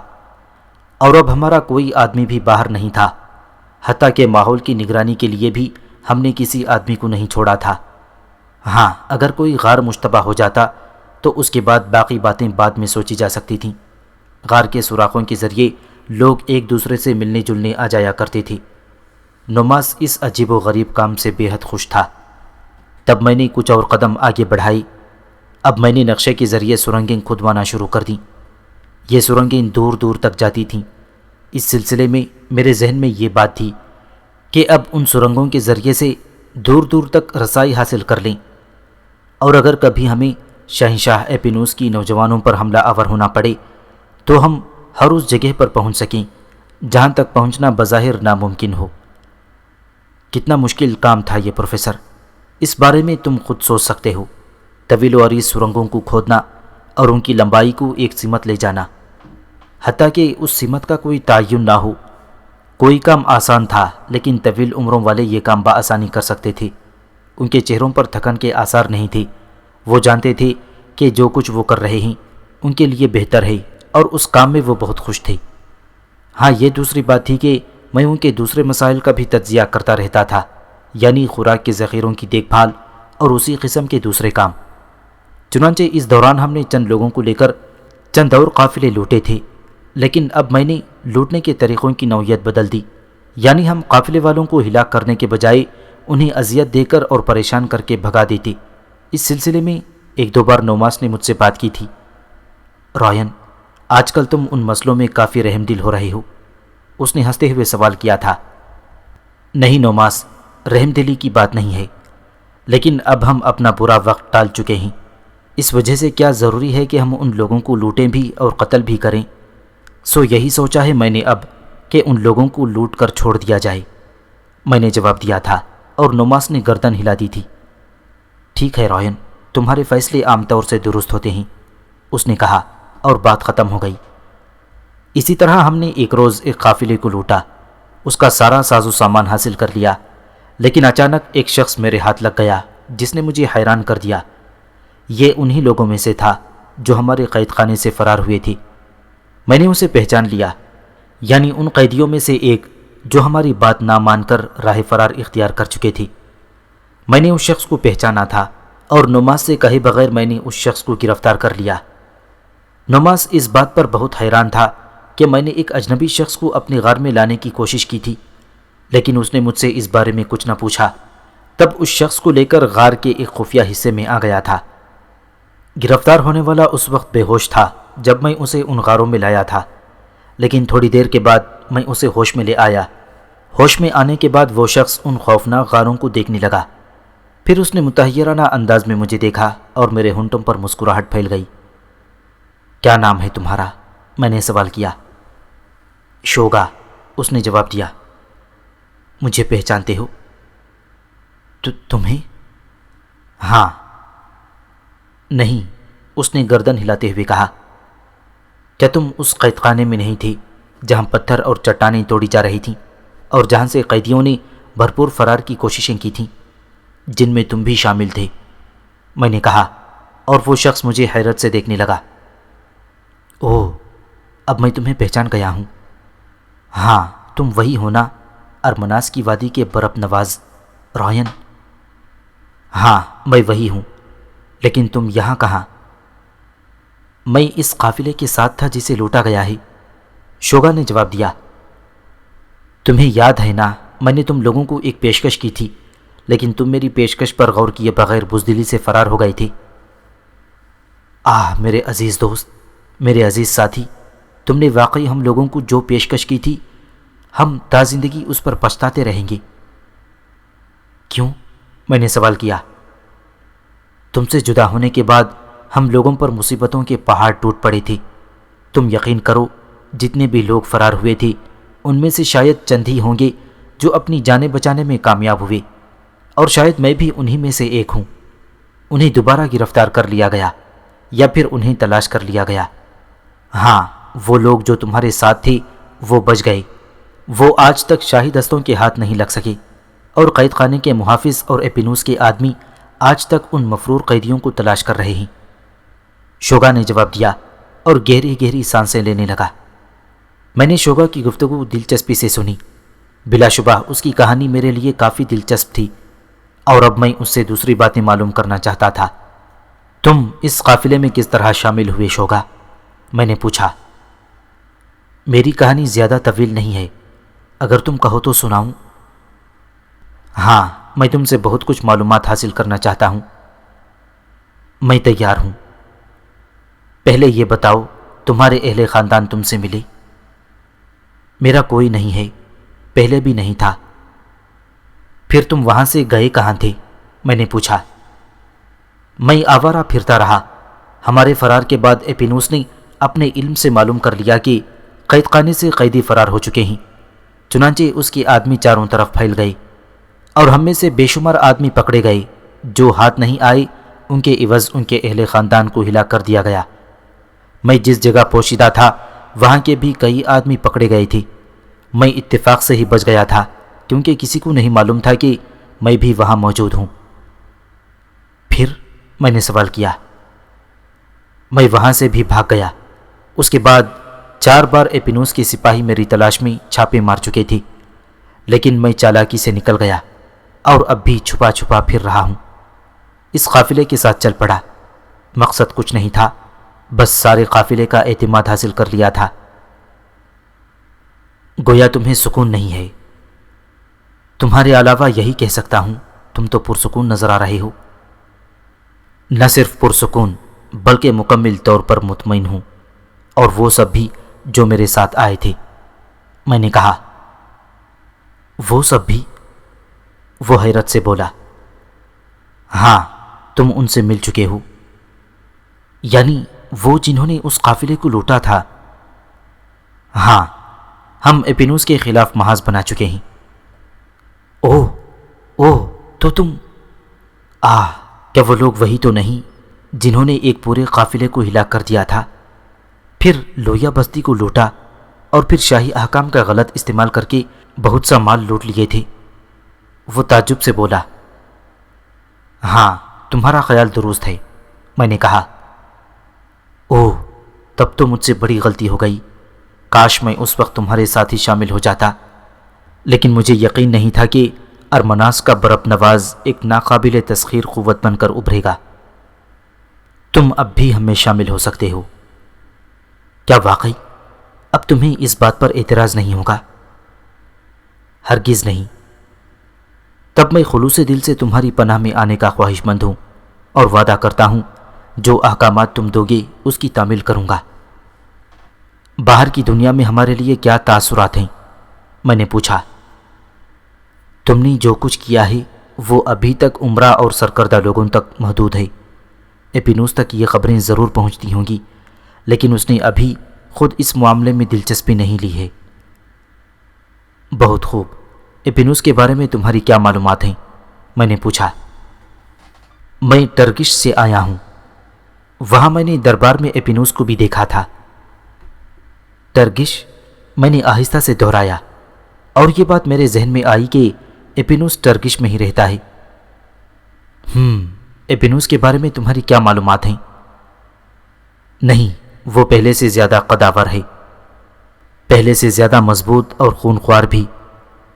اور اب ہمارا کوئی آدمی بھی باہر نہیں تھا، حتیٰ کہ ماحول کی نگرانی کے لیے بھی ہم نے کسی آدمی کو نہیں چھوڑا تھا۔ ہاں، اگر کوئی غار مشتبہ ہو جاتا تو اس کے بعد باقی باتیں بعد میں سوچی جا سکتی تھیں۔ غار کے سوراخوں کے ذریعے لوگ ایک دوسرے سے ملنے جلنے آ جایا کرتے تھے۔ نماز اس عجیب و غریب کام سے بے حد خوش تھا۔ تب میں نے کچھ اور قدم آگے بڑھائے۔ اب میں نے نقشے کے ذریعے سرنگیں کھدوانا شروع کر دیں۔ یہ سرنگیں دور دور تک جاتی تھیں۔ اس سلسلے میں میرے ذہن میں یہ بات تھی کہ اب ان سرنگوں کے ذریعے سے دور دور تک رسائی حاصل کر لیں، اور اگر کبھی ہمیں شہنشاہ ایپینوس کی نوجوانوں پر حملہ آور ہونا پڑے تو ہم ہر اس جگہ پر پہنچ سکیں جہاں تک پہنچنا بظاہر ناممکن ہو۔ کتنا مشکل کام تھا یہ پروفیسر، اس بارے میں تم خود سوچ سکتے ہو۔ طویل و عریض سرنگوں کو کھودنا اور ان کی لمبائی کو ایک سمت لے جانا، حتیٰ کہ اس سمت کا کوئی تعین نہ ہو۔ کوئی کام آسان تھا، لیکن طویل عمروں والے یہ کام بآسانی کر سکتے تھے۔ ان کے چہروں پر تھکن کے آثار نہیں تھے۔ وہ جانتے تھے کہ جو کچھ وہ کر رہے ہیں ان کے لیے بہتر ہے، اور اس کام میں وہ بہت خوش تھے۔ ہاں، یہ دوسری بات تھی کہ میں ان کے دوسرے مسائل کا بھی تجزیہ کرتا رہتا تھا، یعنی خوراک کے ذخیروں کی دیکھ بھال اور اسی قسم کے دوسرے کام۔ چنانچہ اس دوران ہم نے چند لوگوں کو لے کر چند اور قافلے لوٹے تھے، لیکن اب میں نے لوٹنے کے طریقوں کی نوعیت بدل دی، یعنی ہم قافلے والوں کو ہلاک کرنے کے بجائے انہیں اذیت دے کر اور پریشان کر کے بھگا دیتے۔ اس سلسلے میں ایک دو بار نوماس نے مجھ سے بات کی تھی۔ رائن، آج کل تم ان مسئلوں میں کافی رحم دل ہو رہے ہو، اس نے ہنستے ہوئے سوال کیا تھا۔ نہیں نوماس، رحم دلی کی بات نہیں ہے، لیکن اب ہم اپنا برا وقت ٹال چکے ہیں، اس وجہ سے کیا ضروری ہے کہ ہم ان لوگوں کو لوٹیں بھی اور قتل بھی کریں؟ سو یہی سوچا ہے میں نے اب کہ ان لوگوں کو لوٹ کر چھوڑ دیا جائے، میں نے جواب دیا تھا، اور نوماس نے گردن ہلا دی تھی۔ ٹھیک ہے رائن، تمہارے فیصلے عام طور سے درست ہوتے ہیں، اس نے کہا، اور بات ختم ہو گئی۔ اسی طرح ہم نے ایک روز ایک قافلے کو لوٹا، اس کا سارا ساز و سامان حاصل کر لیا، لیکن اچانک ایک شخص میرے ہاتھ لگ گیا جس نے مجھے حیران کر دیا۔ یہ انہی لوگوں میں سے تھا جو ہمارے قید خانے سے فرار ہوئے تھے۔ میں نے اسے پہچان لیا، یعنی ان قیدیوں میں سے ایک جو ہماری بات نہ مان کر راہ فرار اختیار کر چکے تھے۔ میں نے اس شخص کو پہچانا تھا اور نوماس سے کہے بغیر میں نے اس شخص کو گرفتار کر لیا۔ نوماس اس بات پر بہت حیران تھا کہ میں نے ایک اجنبی شخص کو اپنے غار میں لانے کی کوشش کی تھی، لیکن اس نے مجھ سے اس بارے میں کچھ نہ پوچھا۔ تب اس شخص کو لے کر غار کے ایک خفیہ حصے میں آ گیا تھا۔ گرفتار ہونے والا اس وقت بے ہوش تھا جب میں اسے ان غاروں میں لایا تھا، لیکن تھوڑی دیر کے بعد میں اسے ہوش میں لے آیا۔ ہوش میں آنے کے بعد وہ شخص ان خوفناک غاروں کو دیکھنے لگا، پھر اس نے متحیرانہ انداز میں مجھے دیکھا اور میرے ہونٹوں پر مسکراہٹ پھیل گئی۔ کیا نام ہے تمہارا؟ میں نے سوال کیا۔ شوگا، اس نے جواب دیا۔ مجھے پہچانتے ہو؟ تمہیں؟ ہاں۔ نہیں، اس نے گردن ہلاتے ہوئے کہا۔ کیا تم اس قید خانے میں نہیں تھی جہاں پتھر اور چٹانیں توڑی جا رہی تھیں اور جہاں سے قیدیوں نے بھرپور فرار کی کوششیں کی تھیں، جن میں تم بھی شامل تھے؟ میں نے کہا، اور وہ شخص مجھے حیرت سے دیکھنے لگا۔ اوہ، اب میں تمہیں پہچان گیا ہوں۔ ہاں، تم وہی ہونا، ارمناس کی وادی کے برف نواز رائن؟ ہاں، میں وہی ہوں، لیکن تم یہاں کہاں؟ میں اس قافلے کے ساتھ تھا جسے لوٹا گیا ہے، شوگا نے جواب دیا۔ تمہیں یاد ہے نا، میں نے تم لوگوں کو ایک پیشکش کی تھی، لیکن تم میری پیشکش پر غور کیے بغیر بزدلی سے فرار ہو گئے تھے۔ میرے عزیز دوست، میرے عزیز ساتھی، تم نے واقعی ہم لوگوں کو جو پیشکش کی تھی، ہم تا زندگی اس پر پچھتاتے رہیں گے۔ کیوں؟ میں نے سوال کیا۔ تم سے جدا ہونے کے بعد ہم لوگوں پر مصیبتوں کے پہاڑ ٹوٹ پڑے تھے۔ تم یقین کرو، جتنے بھی لوگ فرار ہوئے تھے ان میں سے شاید چند ہی ہوں گے جو اپنی جانیں بچانے میں کامیاب ہوئے، اور شاید میں بھی انہی میں سے ایک ہوں۔ انہیں دوبارہ گرفتار کر لیا گیا یا پھر انہیں تلاش کر لیا گیا۔ ہاں، وہ لوگ جو تمہارے ساتھ تھے وہ بچ گئے، وہ آج تک شاہی دستوں کے ہاتھ نہیں لگ سکے، اور قید خانے کے محافظ اور ایپینوس کے آدمی آج تک ان مفرور قیدیوں کو تلاش کر رہے ہیں۔ شوگا نے جواب دیا اور گہری گہری سانسیں لینے لگا۔ میں نے شوگا کی گفتگو دلچسپی سے سنی۔ بلا شبہ اس کی کہانی میرے لیے کافی دلچسپ تھی، اور اب میں اس سے دوسری باتیں معلوم کرنا چاہتا تھا۔ تم اس قافلے میں کس طرح شامل ہوئے شوگا؟ میں نے پوچھا۔ میری کہانی زیادہ طویل نہیں ہے، اگر تم کہو تو سناؤں؟ ہاں، میں تم سے بہت کچھ معلومات حاصل کرنا چاہتا ہوں۔ میں تیار ہوں۔ پہلے یہ بتاؤ، تمہارے اہل خاندان تم سے ملے؟ میرا کوئی نہیں ہے، پہلے بھی نہیں تھا۔ پھر تم وہاں سے گئے کہاں تھے؟ میں نے پوچھا۔ میں آوارہ پھرتا رہا۔ ہمارے فرار کے بعد ایپینوس نے اپنے علم سے معلوم کر لیا کہ قید خانے سے قیدی فرار ہو چکے ہیں، چنانچہ اس کے آدمی چاروں طرف پھیل گئے، اور ہم میں سے بے شمار آدمی پکڑے گئے۔ جو ہاتھ نہیں آئے ان کے عوض ان کے اہل خاندان کو ہلاک کر دیا گیا۔ میں جس جگہ پوشیدہ تھا وہاں کے بھی کئی آدمی پکڑے گئے تھے۔ میں اتفاق سے ہی بچ گیا تھا، کیونکہ کسی کو نہیں معلوم تھا کہ میں بھی وہاں موجود ہوں۔ پھر؟ میں نے سوال کیا۔ میں وہاں سے بھی بھاگ گیا۔ اس کے بعد 4 بار ایپینوس کے سپاہی میری تلاش میں چھاپے مار چکے تھے، لیکن میں چالاکی سے نکل گیا اور اب بھی چھپا چھپا پھر رہا ہوں۔ اس قافلے کے ساتھ چل پڑا۔ مقصد کچھ نہیں تھا، بس سارے قافلے کا اعتماد حاصل کر لیا تھا۔ گویا تمہیں سکون نہیں ہے۔ تمہارے علاوہ یہی کہہ سکتا ہوں، تم تو پرسکون نظر آ رہے ہو۔ نہ صرف پرسکون بلکہ مکمل طور پر مطمئن ہوں، اور وہ سب بھی جو میرے ساتھ آئے تھے۔ میں نے کہا، وہ سب بھی؟ وہ حیرت سے بولا، ہاں، تم ان سے مل چکے ہو۔ یعنی وہ جنہوں نے اس قافلے کو لوٹا تھا؟ ہاں، ہم ایپینوس کے خلاف محاذ بنا چکے ہیں۔ اوہ، تو تم… کیا وہ لوگ وہی تو نہیں جنہوں نے ایک پورے قافلے کو ہلاک کر دیا تھا، پھر لویا بستی کو لوٹا اور پھر شاہی احکام کا غلط استعمال کر کے بہت سا مال لوٹ لیے تھے؟ وہ تعجب سے بولا، ہاں، تمہارا خیال درست ہے۔ میں نے کہا، تب تو مجھ سے بڑی غلطی ہو گئی۔ کاش میں اس وقت تمہارے ساتھ ہی شامل ہو جاتا، لیکن مجھے یقین نہیں تھا کہ ارمناس کا برپ نواز ایک ناقابل تسخیر قوت بن کر ابھرے گا۔ تم اب بھی ہم میں شامل ہو سکتے ہو۔ کیا واقعی اب تمہیں اس بات پر اعتراض نہیں ہوگا؟ ہرگز نہیں۔ تب میں خلوص دل سے تمہاری پناہ میں آنے کا خواہش مند ہوں، اور وعدہ کرتا ہوں جو احکامات تم دو گے اس کی تعمیل کروں گا۔ باہر کی دنیا میں ہمارے لیے کیا تاثرات ہیں؟ میں نے پوچھا۔ تم نے جو کچھ کیا ہے وہ ابھی تک عمرہ اور سرکردہ لوگوں تک محدود ہے۔ ایپینوس تک یہ خبریں ضرور پہنچتی ہوں گی، لیکن اس نے ابھی خود اس معاملے میں دلچسپی نہیں لی ہے۔ بہت خوب۔ ایپینوس کے بارے میں تمہاری کیا معلومات ہیں؟ میں نے پوچھا۔ میں ٹرگش سے آیا ہوں۔ وہاں میں نے دربار میں ایپینوس کو بھی دیکھا تھا۔ ٹرگش؟ میں نے آہستہ سے دہرایا، اور یہ بات میرے ذہن میں آئی کہ ایپینوس ٹرگش میں ہی رہتا ہے۔ ایپینوس کے بارے میں تمہاری کیا معلومات ہیں؟ نہیں، وہ پہلے سے زیادہ قداور ہے، پہلے سے زیادہ مضبوط اور خونخوار بھی۔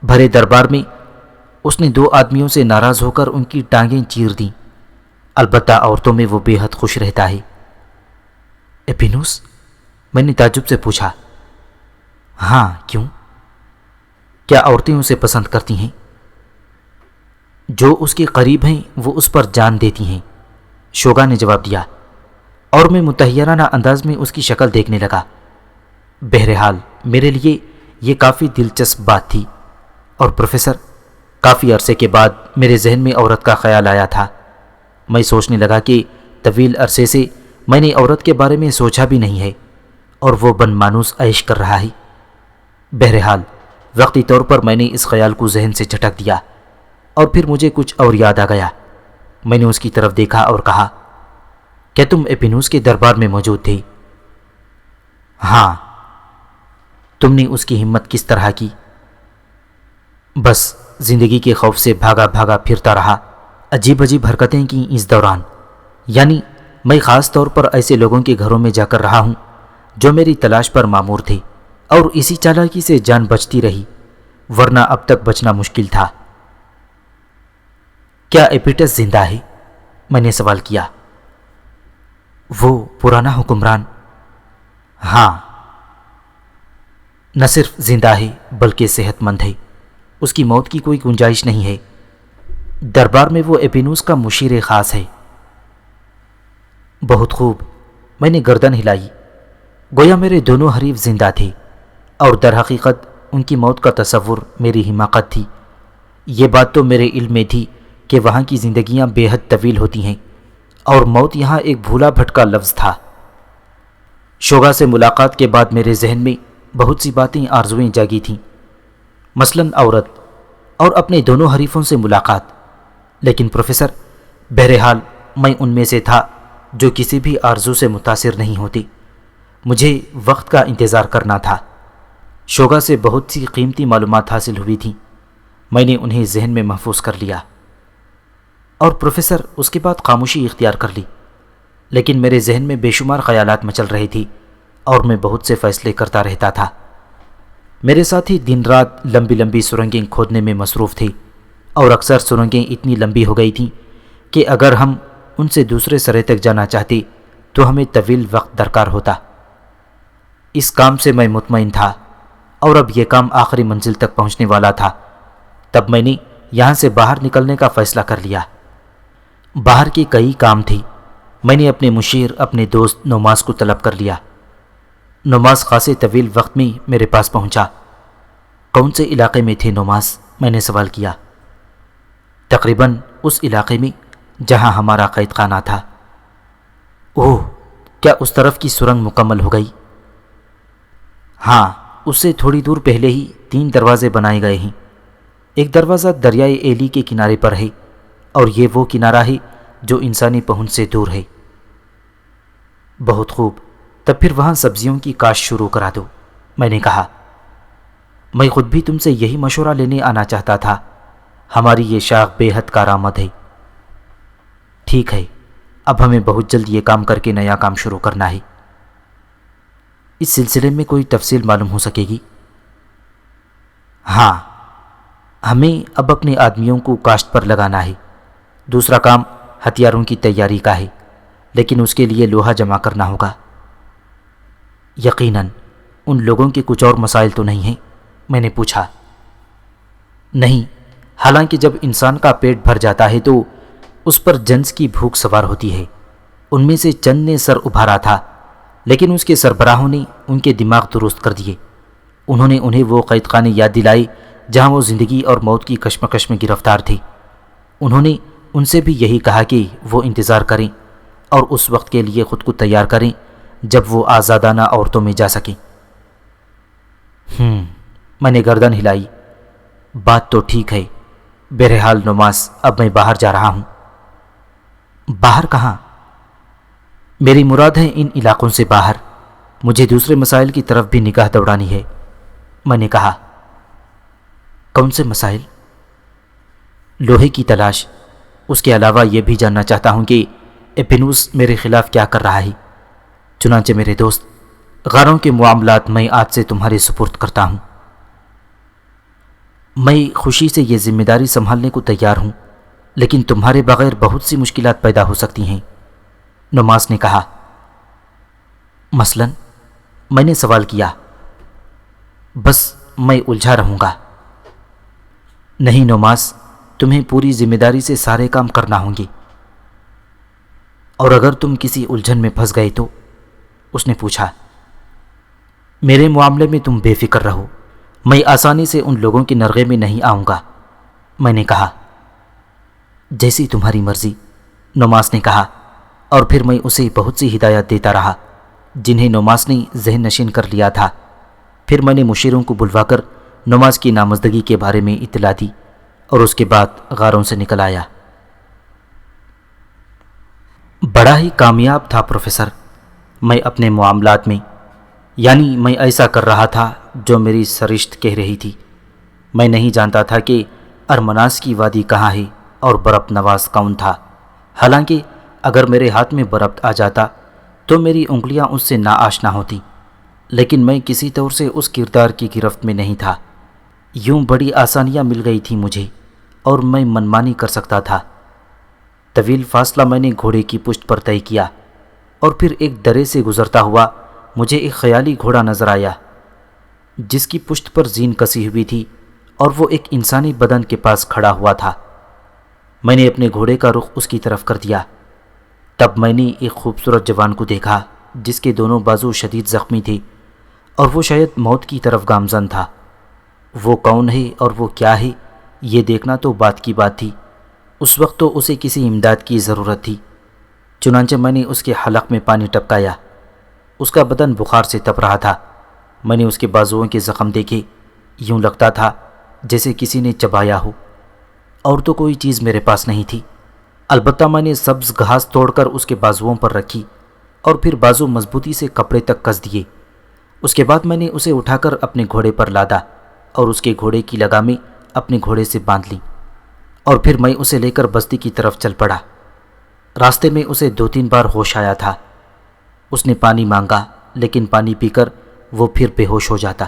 بھرے دربار میں اس نے 2 آدمیوں سے ناراض ہو کر ان کی ٹانگیں چیر دیں۔ البتہ عورتوں میں وہ بے حد خوش رہتا ہے۔ ایپینوس؟ میں نے تعجب سے پوچھا۔ ہاں، کیوں؟ کیا عورتیں اسے پسند کرتی ہیں؟ جو اس کے قریب ہیں وہ اس پر جان دیتی ہیں، شوگا نے جواب دیا، اور میں متحیرانہ انداز میں اس کی شکل دیکھنے لگا۔ بہرحال میرے لیے یہ کافی دلچسپ بات تھی، اور پروفیسر، کافی عرصے کے بعد میرے ذہن میں عورت کا خیال آیا تھا۔ میں سوچنے لگا کہ طویل عرصے سے میں نے عورت کے بارے میں سوچا بھی نہیں ہے، اور وہ بن مانوس عیش کر رہا ہے۔ بہرحال وقتی طور پر میں نے اس خیال کو ذہن سے جھٹک دیا، اور پھر مجھے کچھ اور یاد آ گیا۔ میں نے اس کی طرف دیکھا اور کہا، کیا تم ایپینوس کے دربار میں موجود تھے؟ ہاں۔ تم نے اس کی ہمت کس طرح کی؟ بس زندگی کے خوف سے بھاگا بھاگا پھرتا رہا، عجیب عجیب حرکتیں کی اس دوران۔ یعنی میں خاص طور پر ایسے لوگوں کے گھروں میں جا کر رہا ہوں جو میری تلاش پر مامور تھے، اور اسی چالاکی سے جان بچتی رہی، ورنہ اب تک بچنا مشکل تھا۔ کیا ایپیٹس زندہ ہے؟ میں نے سوال کیا۔ وہ پرانا حکمران؟ ہاں، نہ صرف زندہ ہے بلکہ صحت مند ہے۔ اس کی موت کی کوئی گنجائش نہیں ہے۔ دربار میں وہ ایپینوس کا مشیر خاص ہے۔ بہت خوب۔ میں نے گردن ہلائی، گویا میرے دونوں حریف زندہ تھے، اور در حقیقت ان کی موت کا تصور میری حماقت تھی۔ یہ بات تو میرے علم میں تھی کہ وہاں کی زندگیاں بے حد طویل ہوتی ہیں، اور موت یہاں ایک بھولا بھٹکا لفظ تھا۔ شوگا سے ملاقات کے بعد میرے ذہن میں بہت سی باتیں آرزوئیں جاگی تھیں، مثلاً عورت اور اپنے دونوں حریفوں سے ملاقات۔ لیکن پروفیسر، بہرحال میں ان میں سے تھا جو کسی بھی آرزو سے متاثر نہیں ہوتی۔ مجھے وقت کا انتظار کرنا تھا۔ شوگا سے بہت سی قیمتی معلومات حاصل ہوئی تھیں، میں نے انہیں ذہن میں محفوظ کر لیا، اور پروفیسر اس کے بعد خاموشی اختیار کر لی۔ لیکن میرے ذہن میں بے شمار خیالات مچل رہے تھے، اور میں بہت سے فیصلے کرتا رہتا تھا۔ میرے ساتھی دن رات لمبی لمبی سرنگیں کھودنے میں مصروف تھے، اور اکثر سرنگیں اتنی لمبی ہو گئی تھیں کہ اگر ہم ان سے دوسرے سرے تک جانا چاہتے تو ہمیں طویل وقت درکار ہوتا۔ اس کام سے میں مطمئن تھا، اور اب یہ کام آخری منزل تک پہنچنے والا تھا۔ تب میں نے یہاں سے باہر نکلنے کا فیصلہ کر لیا۔ باہر کے کئی کام تھے۔ میں نے اپنے مشیر، اپنے دوست نوماس کو طلب کر لیا۔ نوماس خاصے طویل وقت میں میرے پاس پہنچا۔ کون سے علاقے میں تھے نوماس؟ میں نے سوال کیا۔ تقریباً اس علاقے میں جہاں ہمارا قید خانہ تھا۔ اوہ، کیا اس طرف کی سرنگ مکمل ہو گئی؟ ہاں، اس سے تھوڑی دور پہلے ہی 3 دروازے بنائے گئے ہیں۔ ایک دروازہ دریائے ایلی کے کنارے پر ہے، اور یہ وہ کنارہ ہے جو انسانی پہنچ سے دور ہے۔ بہت خوب، تب پھر وہاں سبزیوں کی کاشت شروع کرا دو، میں نے کہا۔ میں خود بھی تم سے یہی مشورہ لینے آنا چاہتا تھا۔ ہماری یہ شاخ بے حد کارآمد ہے۔ ٹھیک ہے، اب ہمیں بہت جلد یہ کام کر کے نیا کام شروع کرنا ہے۔ اس سلسلے میں کوئی تفصیل معلوم ہو سکے گی؟ ہاں، ہمیں اب اپنے آدمیوں کو کاشت پر لگانا ہے۔ دوسرا کام ہتھیاروں کی تیاری کا ہے، لیکن اس کے لیے لوہا جمع کرنا ہوگا۔ یقیناً ان لوگوں کے کچھ اور مسائل تو نہیں ہیں؟ میں نے پوچھا۔ نہیں، حالانکہ جب انسان کا پیٹ بھر جاتا ہے تو اس پر جنس کی بھوک سوار ہوتی ہے۔ ان میں سے چند نے سر ابھارا تھا، لیکن اس کے سربراہوں نے ان کے دماغ درست کر دیے۔ انہوں نے انہیں وہ قید خانے یاد دلائے جہاں وہ زندگی اور موت کی کشمکش میں گرفتار تھے۔ انہوں نے ان سے بھی یہی کہا کہ وہ انتظار کریں اور اس وقت کے لیے خود کو تیار کریں جب وہ آزادانہ عورتوں میں جا سکیں۔ میں نے گردن ہلائی۔ بات تو ٹھیک ہے۔ بہرحال نوماس، اب میں باہر جا رہا ہوں۔ باہر کہاں؟ میری مراد ہے ان علاقوں سے باہر۔ مجھے دوسرے مسائل کی طرف بھی نگاہ دوڑانی ہے، میں نے کہا۔ کون سے مسائل؟ لوہے کی تلاش۔ اس کے علاوہ یہ بھی جاننا چاہتا ہوں کہ ایپینوس میرے خلاف کیا کر رہا ہے۔ چنانچہ میرے دوست، غاروں کے معاملات میں آج سے تمہارے سپرد کرتا ہوں۔ میں خوشی سے یہ ذمہ داری سنبھالنے کو تیار ہوں، لیکن تمہارے بغیر بہت سی مشکلات پیدا ہو سکتی ہیں، نوماس نے کہا۔ مثلاً؟ میں نے سوال کیا۔ بس میں الجھا رہوں گا۔ نہیں نوماس، تمہیں پوری ذمہ داری سے سارے کام کرنا ہوں گے۔ اور اگر تم کسی الجھن میں پھنس گئے تو؟ اس نے پوچھا۔ میرے معاملے میں تم بے فکر رہو، میں آسانی سے ان لوگوں کے نرغے میں نہیں آؤں گا، میں نے کہا۔ جیسی تمہاری مرضی، نوماس نے کہا، اور پھر میں اسے بہت سی ہدایات دیتا رہا جنہیں نوماس نے ذہن نشین کر لیا تھا۔ پھر میں نے مشیروں کو بلوا کر نوماس کی نامزدگی کے بارے میں اطلاع دی، اور اس کے بعد غاروں سے نکل آیا۔ بڑا ہی کامیاب تھا پروفیسر، میں اپنے معاملات میں، یعنی میں ایسا کر رہا تھا جو میری سرشت کہہ رہی تھی۔ میں نہیں جانتا تھا کہ ارمناس کی وادی کہاں ہے اور بربط نواز کون تھا۔ حالانکہ اگر میرے ہاتھ میں بربط آ جاتا تو میری انگلیاں اس سے ناآشنا ہوتیں، لیکن میں کسی طور سے اس کردار کی گرفت میں نہیں تھا۔ یوں بڑی آسانیاں مل گئی تھیں مجھے، اور میں منمانی کر سکتا تھا۔ طویل فاصلہ میں نے گھوڑے کی پشت پر طے کیا، اور پھر ایک درے سے گزرتا ہوا مجھے ایک خیالی گھوڑا نظر آیا جس کی پشت پر زین کسی ہوئی تھی، اور وہ ایک انسانی بدن کے پاس کھڑا ہوا تھا۔ میں نے اپنے گھوڑے کا رخ اس کی طرف کر دیا۔ تب میں نے ایک خوبصورت جوان کو دیکھا جس کے دونوں بازو شدید زخمی تھے، اور وہ شاید موت کی طرف گامزن تھا۔ وہ کون ہے اور وہ کیا ہے، یہ دیکھنا تو بات کی بات تھی۔ اس وقت تو اسے کسی امداد کی ضرورت تھی۔ چنانچہ میں نے اس کے حلق میں پانی ٹپکایا۔ اس کا بدن بخار سے تپ رہا تھا۔ میں نے اس کے بازوؤں کے زخم دیکھے، یوں لگتا تھا جیسے کسی نے چبایا ہو۔ اور تو کوئی چیز میرے پاس نہیں تھی، البتہ میں نے سبز گھاس توڑ کر اس کے بازوؤں پر رکھی، اور پھر بازو مضبوطی سے کپڑے تک کس دیے۔ اس کے بعد میں نے اسے اٹھا کر اپنے گھوڑے پر لادا، اور اس کے گھوڑے کی لگامیں اپنے گھوڑے سے باندھ لیں، اور پھر میں اسے لے کر بستی کی طرف چل پڑا۔ راستے میں اسے 2-3 بار ہوش آیا تھا۔ اس نے پانی مانگا، لیکن پانی پی کر وہ پھر بے ہوش ہو جاتا۔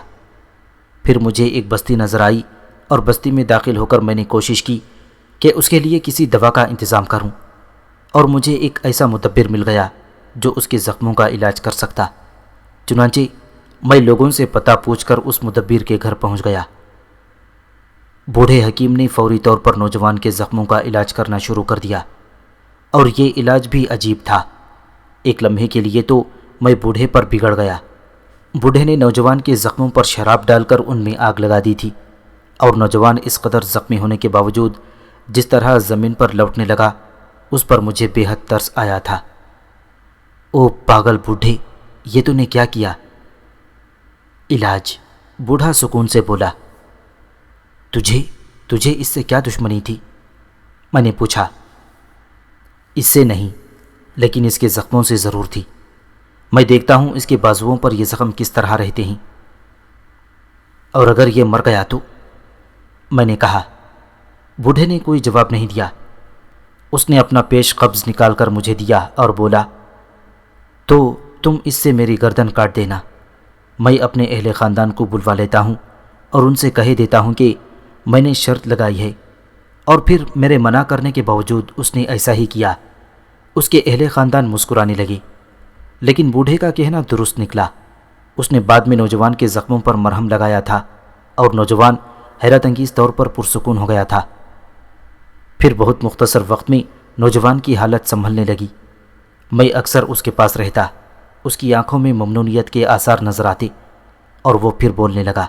پھر مجھے ایک بستی نظر آئی اور بستی میں داخل ہو کر میں نے کوشش کی کہ اس کے لیے کسی دوا کا انتظام کروں، اور مجھے ایک ایسا مدبر مل گیا جو اس کے زخموں کا علاج کر سکتا۔ چنانچہ میں لوگوں سے پتہ پوچھ کر اس مدبر کے گھر پہنچ گیا۔ بوڑھے حکیم نے فوری طور پر نوجوان کے زخموں کا علاج کرنا شروع کر دیا، اور یہ علاج بھی عجیب تھا۔ ایک لمحے کے لیے تو میں بوڑھے پر بگڑ گیا۔ بوڑھے نے نوجوان کے زخموں پر شراب ڈال کر ان میں آگ لگا دی تھی، اور نوجوان اس قدر زخمی ہونے کے باوجود جس طرح زمین پر لوٹنے لگا، اس پر مجھے بے حد ترس آیا تھا۔ او پاگل بوڑھے، یہ تو نے کیا کیا؟ علاج، بوڑھا سکون سے بولا۔ تجھے اس سے کیا دشمنی تھی؟ میں نے پوچھا۔ اس سے نہیں، لیکن اس کے زخموں سے ضرور تھی۔ میں دیکھتا ہوں اس کے بازوؤں پر یہ زخم کس طرح رہتے ہیں، اور اگر یہ مر گیا تو؟ میں نے کہا۔ بوڑھے نے کوئی جواب نہیں دیا۔ اس نے اپنا پیش قبض نکال کر مجھے دیا اور بولا، تو تم اس سے میری گردن کاٹ دینا۔ میں اپنے اہل خاندان کو بلوا لیتا ہوں اور ان سے کہہ دیتا ہوں کہ میں نے شرط لگائی ہے، اور پھر میرے منع کرنے کے باوجود اس نے ایسا ہی کیا۔ اس کے اہل خاندان مسکرانے لگے، لیکن بوڑھے کا کہنا درست نکلا۔ اس نے بعد میں نوجوان کے زخموں پر مرہم لگایا تھا، اور نوجوان حیرت انگیز طور پر پرسکون ہو گیا تھا۔ پھر بہت مختصر وقت میں نوجوان کی حالت سنبھلنے لگی۔ میں اکثر اس کے پاس رہتا، اس کی آنکھوں میں ممنونیت کے آثار نظر آتے، اور وہ پھر بولنے لگا۔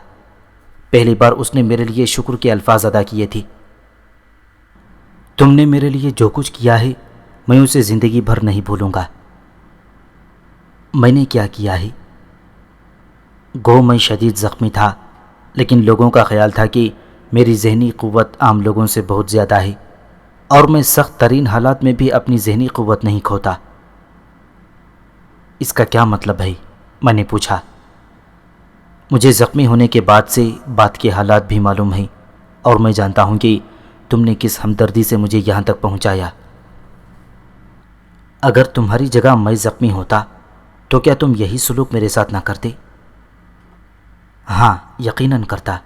پہلی بار اس نے میرے لیے شکر کے الفاظ ادا کیے تھے۔ تم نے میرے لیے جو کچھ کیا ہے، میں اسے زندگی بھر نہیں بھولوں گا۔ میں نے کیا کیا ہے؟ گو میں شدید زخمی تھا، لیکن لوگوں کا خیال تھا کہ میری ذہنی قوت عام لوگوں سے بہت زیادہ ہے، اور میں سخت ترین حالات میں بھی اپنی ذہنی قوت نہیں کھوتا۔ اس کا کیا مطلب ہے؟ میں نے پوچھا۔ مجھے زخمی ہونے کے بعد سے بات کے حالات بھی معلوم ہیں، اور میں جانتا ہوں کہ تم نے کس ہمدردی سے مجھے یہاں تک پہنچایا۔ اگر تمہاری جگہ میں زخمی ہوتا تو کیا تم یہی سلوک میرے ساتھ نہ کرتے؟ ہاں، یقیناً کرتا۔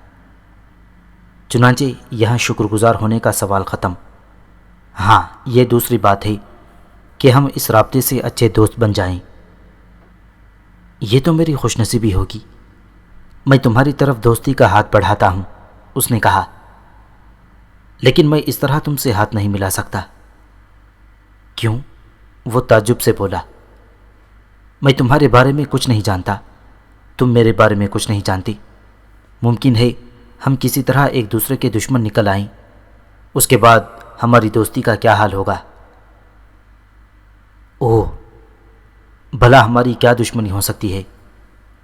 چنانچہ یہاں شکر گزار ہونے کا سوال ختم۔ ہاں، یہ دوسری بات ہے کہ ہم اس رابطے سے اچھے دوست بن جائیں۔ یہ تو میری خوش نصیبی ہوگی۔ میں تمہاری طرف دوستی کا ہاتھ بڑھاتا ہوں، اس نے کہا، لیکن میں اس طرح تم سے ہاتھ نہیں ملا سکتا۔ کیوں؟ وہ تعجب سے بولا۔ میں تمہارے بارے میں کچھ نہیں جانتا، تم میرے بارے میں کچھ نہیں جانتی۔ ممکن ہے ہم کسی طرح ایک دوسرے کے دشمن نکل آئیں، اس کے بعد ہماری دوستی کا کیا حال ہوگا؟ اوہ، بھلا ہماری کیا دشمنی ہو سکتی ہے؟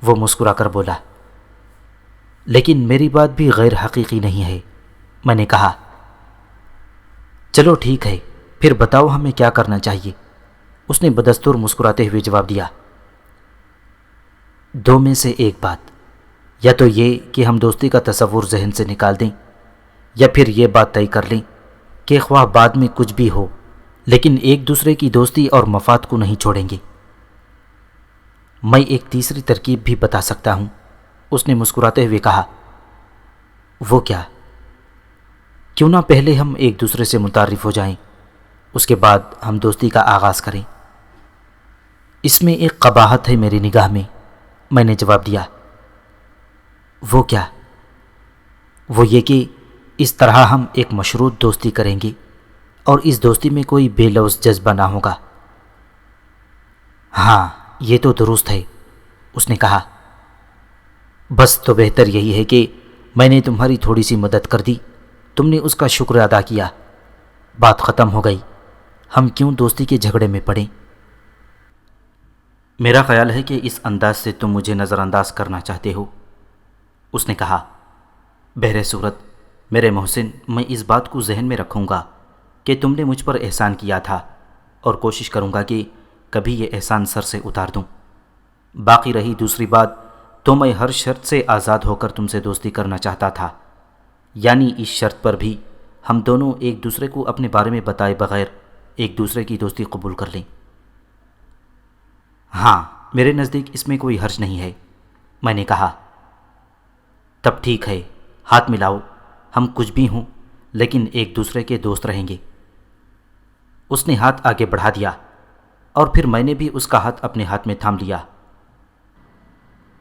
وہ مسکرا کر بولا۔ لیکن میری بات بھی غیر حقیقی نہیں ہے، میں نے کہا۔ چلو ٹھیک ہے، پھر بتاؤ ہمیں کیا کرنا چاہیے؟ اس نے بدستور مسکراتے ہوئے جواب دیا۔ دو میں سے ایک بات، یا تو یہ کہ ہم دوستی کا تصور ذہن سے نکال دیں، یا پھر یہ بات طے کر لیں کہ خواہ بعد میں کچھ بھی ہو، لیکن ایک دوسرے کی دوستی اور مفاد کو نہیں چھوڑیں گے۔ میں ایک تیسری ترکیب بھی بتا سکتا ہوں، اس نے مسکراتے ہوئے کہا۔ وہ کیا؟ کیوں نہ پہلے ہم ایک دوسرے سے متعارف ہو جائیں، اس کے بعد ہم دوستی کا آغاز کریں۔ اس میں ایک قباحت ہے میری نگاہ میں نے جواب دیا۔ وہ کیا؟ وہ یہ کہ اس طرح ہم ایک مشروط دوستی کریں گے، اور اس دوستی میں کوئی بے لوث جذبہ نہ ہوگا۔ ہاں، یہ تو درست ہے، اس نے کہا۔ بس تو بہتر یہی ہے کہ میں نے تمہاری تھوڑی سی مدد کر دی، تم نے اس کا شکر ادا کیا، بات ختم ہو گئی، ہم کیوں دوستی کے جھگڑے میں پڑیں؟ میرا خیال ہے کہ اس انداز سے تم مجھے نظر انداز کرنا چاہتے ہو، اس نے کہا۔ بہر صورت میرے محسن، میں اس بات کو ذہن میں رکھوں گا کہ تم نے مجھ پر احسان کیا تھا، اور کوشش کروں گا کہ کبھی یہ احسان سر سے اتار دوں۔ باقی رہی دوسری بات، تو میں ہر شرط سے آزاد ہو کر تم سے دوستی کرنا چاہتا تھا، یعنی اس شرط پر بھی ہم دونوں ایک دوسرے کو اپنے بارے میں بتائے بغیر ایک دوسرے کی دوستی قبول کر لیں۔ ہاں، میرے نزدیک اس میں کوئی حرج نہیں ہے، میں نے کہا۔ تب ٹھیک ہے، ہاتھ ملاؤ، ہم کچھ بھی ہوں لیکن ایک دوسرے کے دوست رہیں گے۔ اس نے ہاتھ آگے بڑھا دیا اور پھر میں نے بھی اس کا ہاتھ اپنے ہاتھ میں تھام لیا۔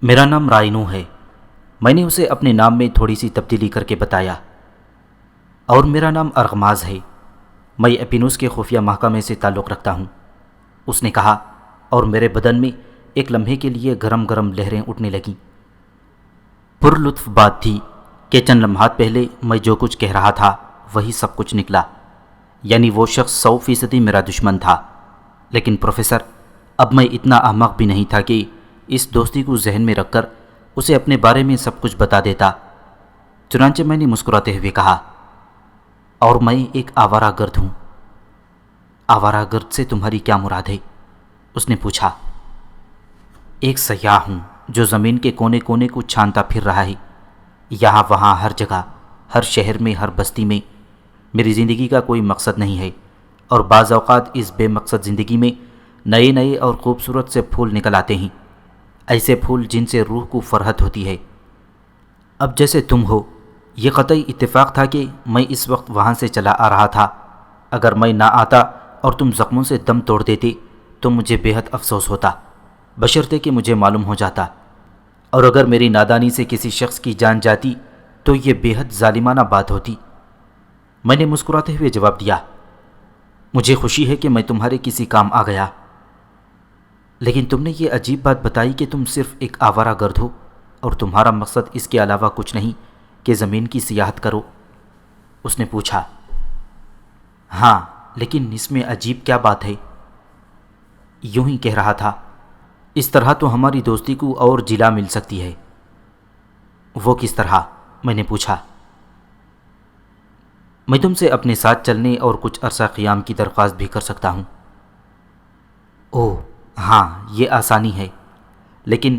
میرا نام رائنو ہے، میں نے اسے اپنے نام میں تھوڑی سی تبدیلی کر کے بتایا، اور میرا نام ارغماز ہے، میں ایپینوس کے خفیہ محکمے سے تعلق رکھتا ہوں، اس نے کہا، اور میرے بدن میں ایک لمحے کے لیے گرم گرم لہریں اٹھنے لگیں۔ پر لطف بات تھی کہ چند لمحات پہلے میں جو کچھ کہہ رہا تھا وہی سب کچھ نکلا، یعنی وہ شخص 100% میرا دشمن تھا۔ لیکن پروفیسر، اب میں اتنا احمق بھی نہیں تھا کہ اس دوستی کو ذہن میں رکھ کر اسے اپنے بارے میں سب کچھ بتا دیتا۔ چنانچہ میں نے مسکراتے ہوئے کہا، اور میں ایک آوارہ گرد ہوں۔ آوارہ گرد سے تمہاری کیا مراد ہے؟ اس نے پوچھا۔ ایک سیاح ہوں جو زمین کے کونے کونے کو چھانتا پھر رہا ہے، یہاں وہاں ہر جگہ، ہر شہر میں، ہر بستی میں۔ میری زندگی کا کوئی مقصد نہیں ہے، اور بعض اوقات اس بے مقصد زندگی میں نئے نئے اور خوبصورت سے پھول نکل آتے ہیں، ایسے پھول جن سے روح کو فرحت ہوتی ہے۔ اب جیسے تم ہو، یہ قطعی اتفاق تھا کہ میں اس وقت وہاں سے چلا آ رہا تھا۔ اگر میں نہ آتا اور تم زخموں سے دم توڑ دیتے تو مجھے بے حد افسوس ہوتا، بشرطے کہ مجھے معلوم ہو جاتا، اور اگر میری نادانی سے کسی شخص کی جان جاتی تو یہ بے حد ظالمانہ بات ہوتی۔ میں نے مسکراتے ہوئے جواب دیا، مجھے خوشی ہے کہ میں تمہارے کسی کام آ گیا، لیکن تم نے یہ عجیب بات بتائی کہ تم صرف ایک آوارہ گرد ہو اور تمہارا مقصد اس کے علاوہ کچھ نہیں کہ زمین کی سیاحت کرو۔ اس نے پوچھا۔ ہاں، لیکن اس میں عجیب کیا بات ہے؟ یوں ہی کہہ رہا تھا، اس طرح تو ہماری دوستی کو اور جلا مل سکتی ہے۔ وہ کس طرح؟ میں نے پوچھا۔ میں تم سے اپنے ساتھ چلنے اور کچھ عرصہ قیام کی درخواست بھی کر سکتا ہوں۔ اوہ ہاں، یہ آسانی ہے، لیکن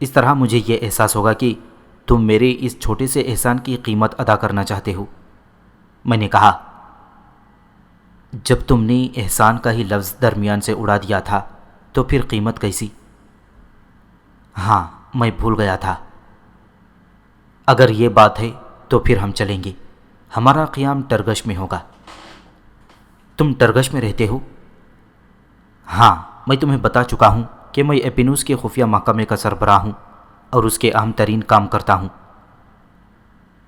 اس طرح مجھے یہ احساس ہوگا کہ تم میرے اس چھوٹے سے احسان کی قیمت ادا کرنا چاہتے ہو۔ میں نے کہا، جب تم نے احسان کا ہی لفظ درمیان سے اڑا دیا تھا تو پھر قیمت کیسی؟ ہاں، میں بھول گیا تھا۔ اگر یہ بات ہے تو پھر ہم چلیں گے، ہمارا قیام ٹرگش میں ہوگا۔ تم ٹرگش میں رہتے ہو؟ ہاں، میں تمہیں بتا چکا ہوں کہ میں ایپینوس کے خفیہ محکمے کا سربراہ ہوں اور اس کے اہم ترین کام کرتا ہوں۔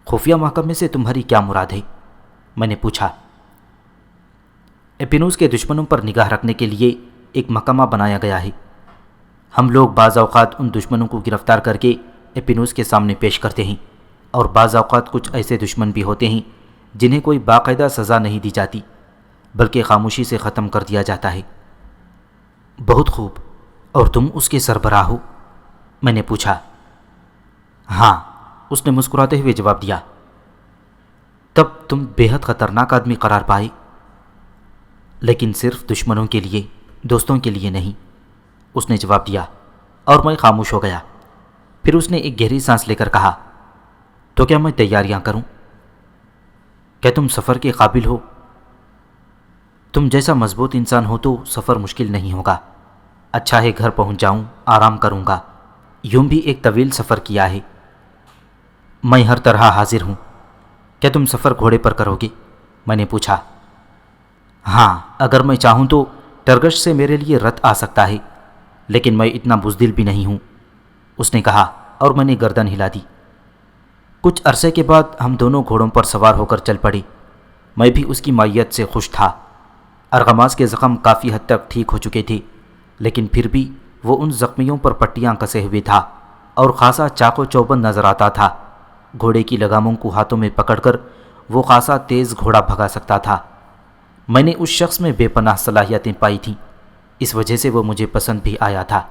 خفیہ محکمے سے تمہاری کیا مراد ہے؟ میں نے پوچھا۔ ایپینوس کے دشمنوں پر نگاہ رکھنے کے لیے ایک محکمہ بنایا گیا ہے۔ ہم لوگ بعض اوقات ان دشمنوں کو گرفتار کر کے ایپینوس کے سامنے پیش کرتے ہیں، اور بعض اوقات کچھ ایسے دشمن بھی ہوتے ہیں جنہیں کوئی باقاعدہ سزا نہیں دی جاتی بلکہ خاموشی سے ختم کر دیا جاتا ہے۔ بہت خوب، اور تم اس کے سربراہ ہو؟ میں نے پوچھا۔ ہاں، اس نے مسکراتے ہوئے جواب دیا۔ تب تم بے حد خطرناک آدمی قرار پائے، لیکن صرف دشمنوں کے لیے، دوستوں کے لیے نہیں، اس نے جواب دیا، اور میں خاموش ہو گیا۔ پھر اس نے ایک گہری سانس لے کر کہا، تو کیا میں تیاریاں کروں؟ کیا تم سفر کے قابل ہو؟ تم جیسا مضبوط انسان ہو تو سفر مشکل نہیں ہوگا۔ اچھا ہے گھر پہنچ جاؤں، آرام کروں گا، یوں بھی ایک طویل سفر کیا ہے۔ میں ہر طرح حاضر ہوں۔ کیا تم سفر گھوڑے پر کرو گے؟ میں نے پوچھا۔ ہاں، اگر میں چاہوں تو ٹرگش سے میرے لیے رتھ آ سکتا ہے، لیکن میں اتنا بزدل بھی نہیں ہوں، اس نے کہا، اور میں نے گردن ہلا دی۔ کچھ عرصے کے بعد ہم دونوں گھوڑوں پر سوار ہو کر چل پڑے۔ میں بھی اس کی مائیت سے خوش تھا۔ ارغماس کے زخم کافی حد تک ٹھیک ہو چکے تھے، لیکن پھر بھی وہ ان زخمیوں پر پٹیاں کسے ہوئے تھا اور خاصا چاق و چوبند نظر آتا تھا۔ گھوڑے کی لگاموں کو ہاتھوں میں پکڑ کر وہ خاصا تیز گھوڑا بھگا سکتا تھا۔ میں نے اس شخص میں بے پناہ صلاحیتیں پائی تھیں، اس وجہ سے وہ مجھے پسند بھی آیا تھا۔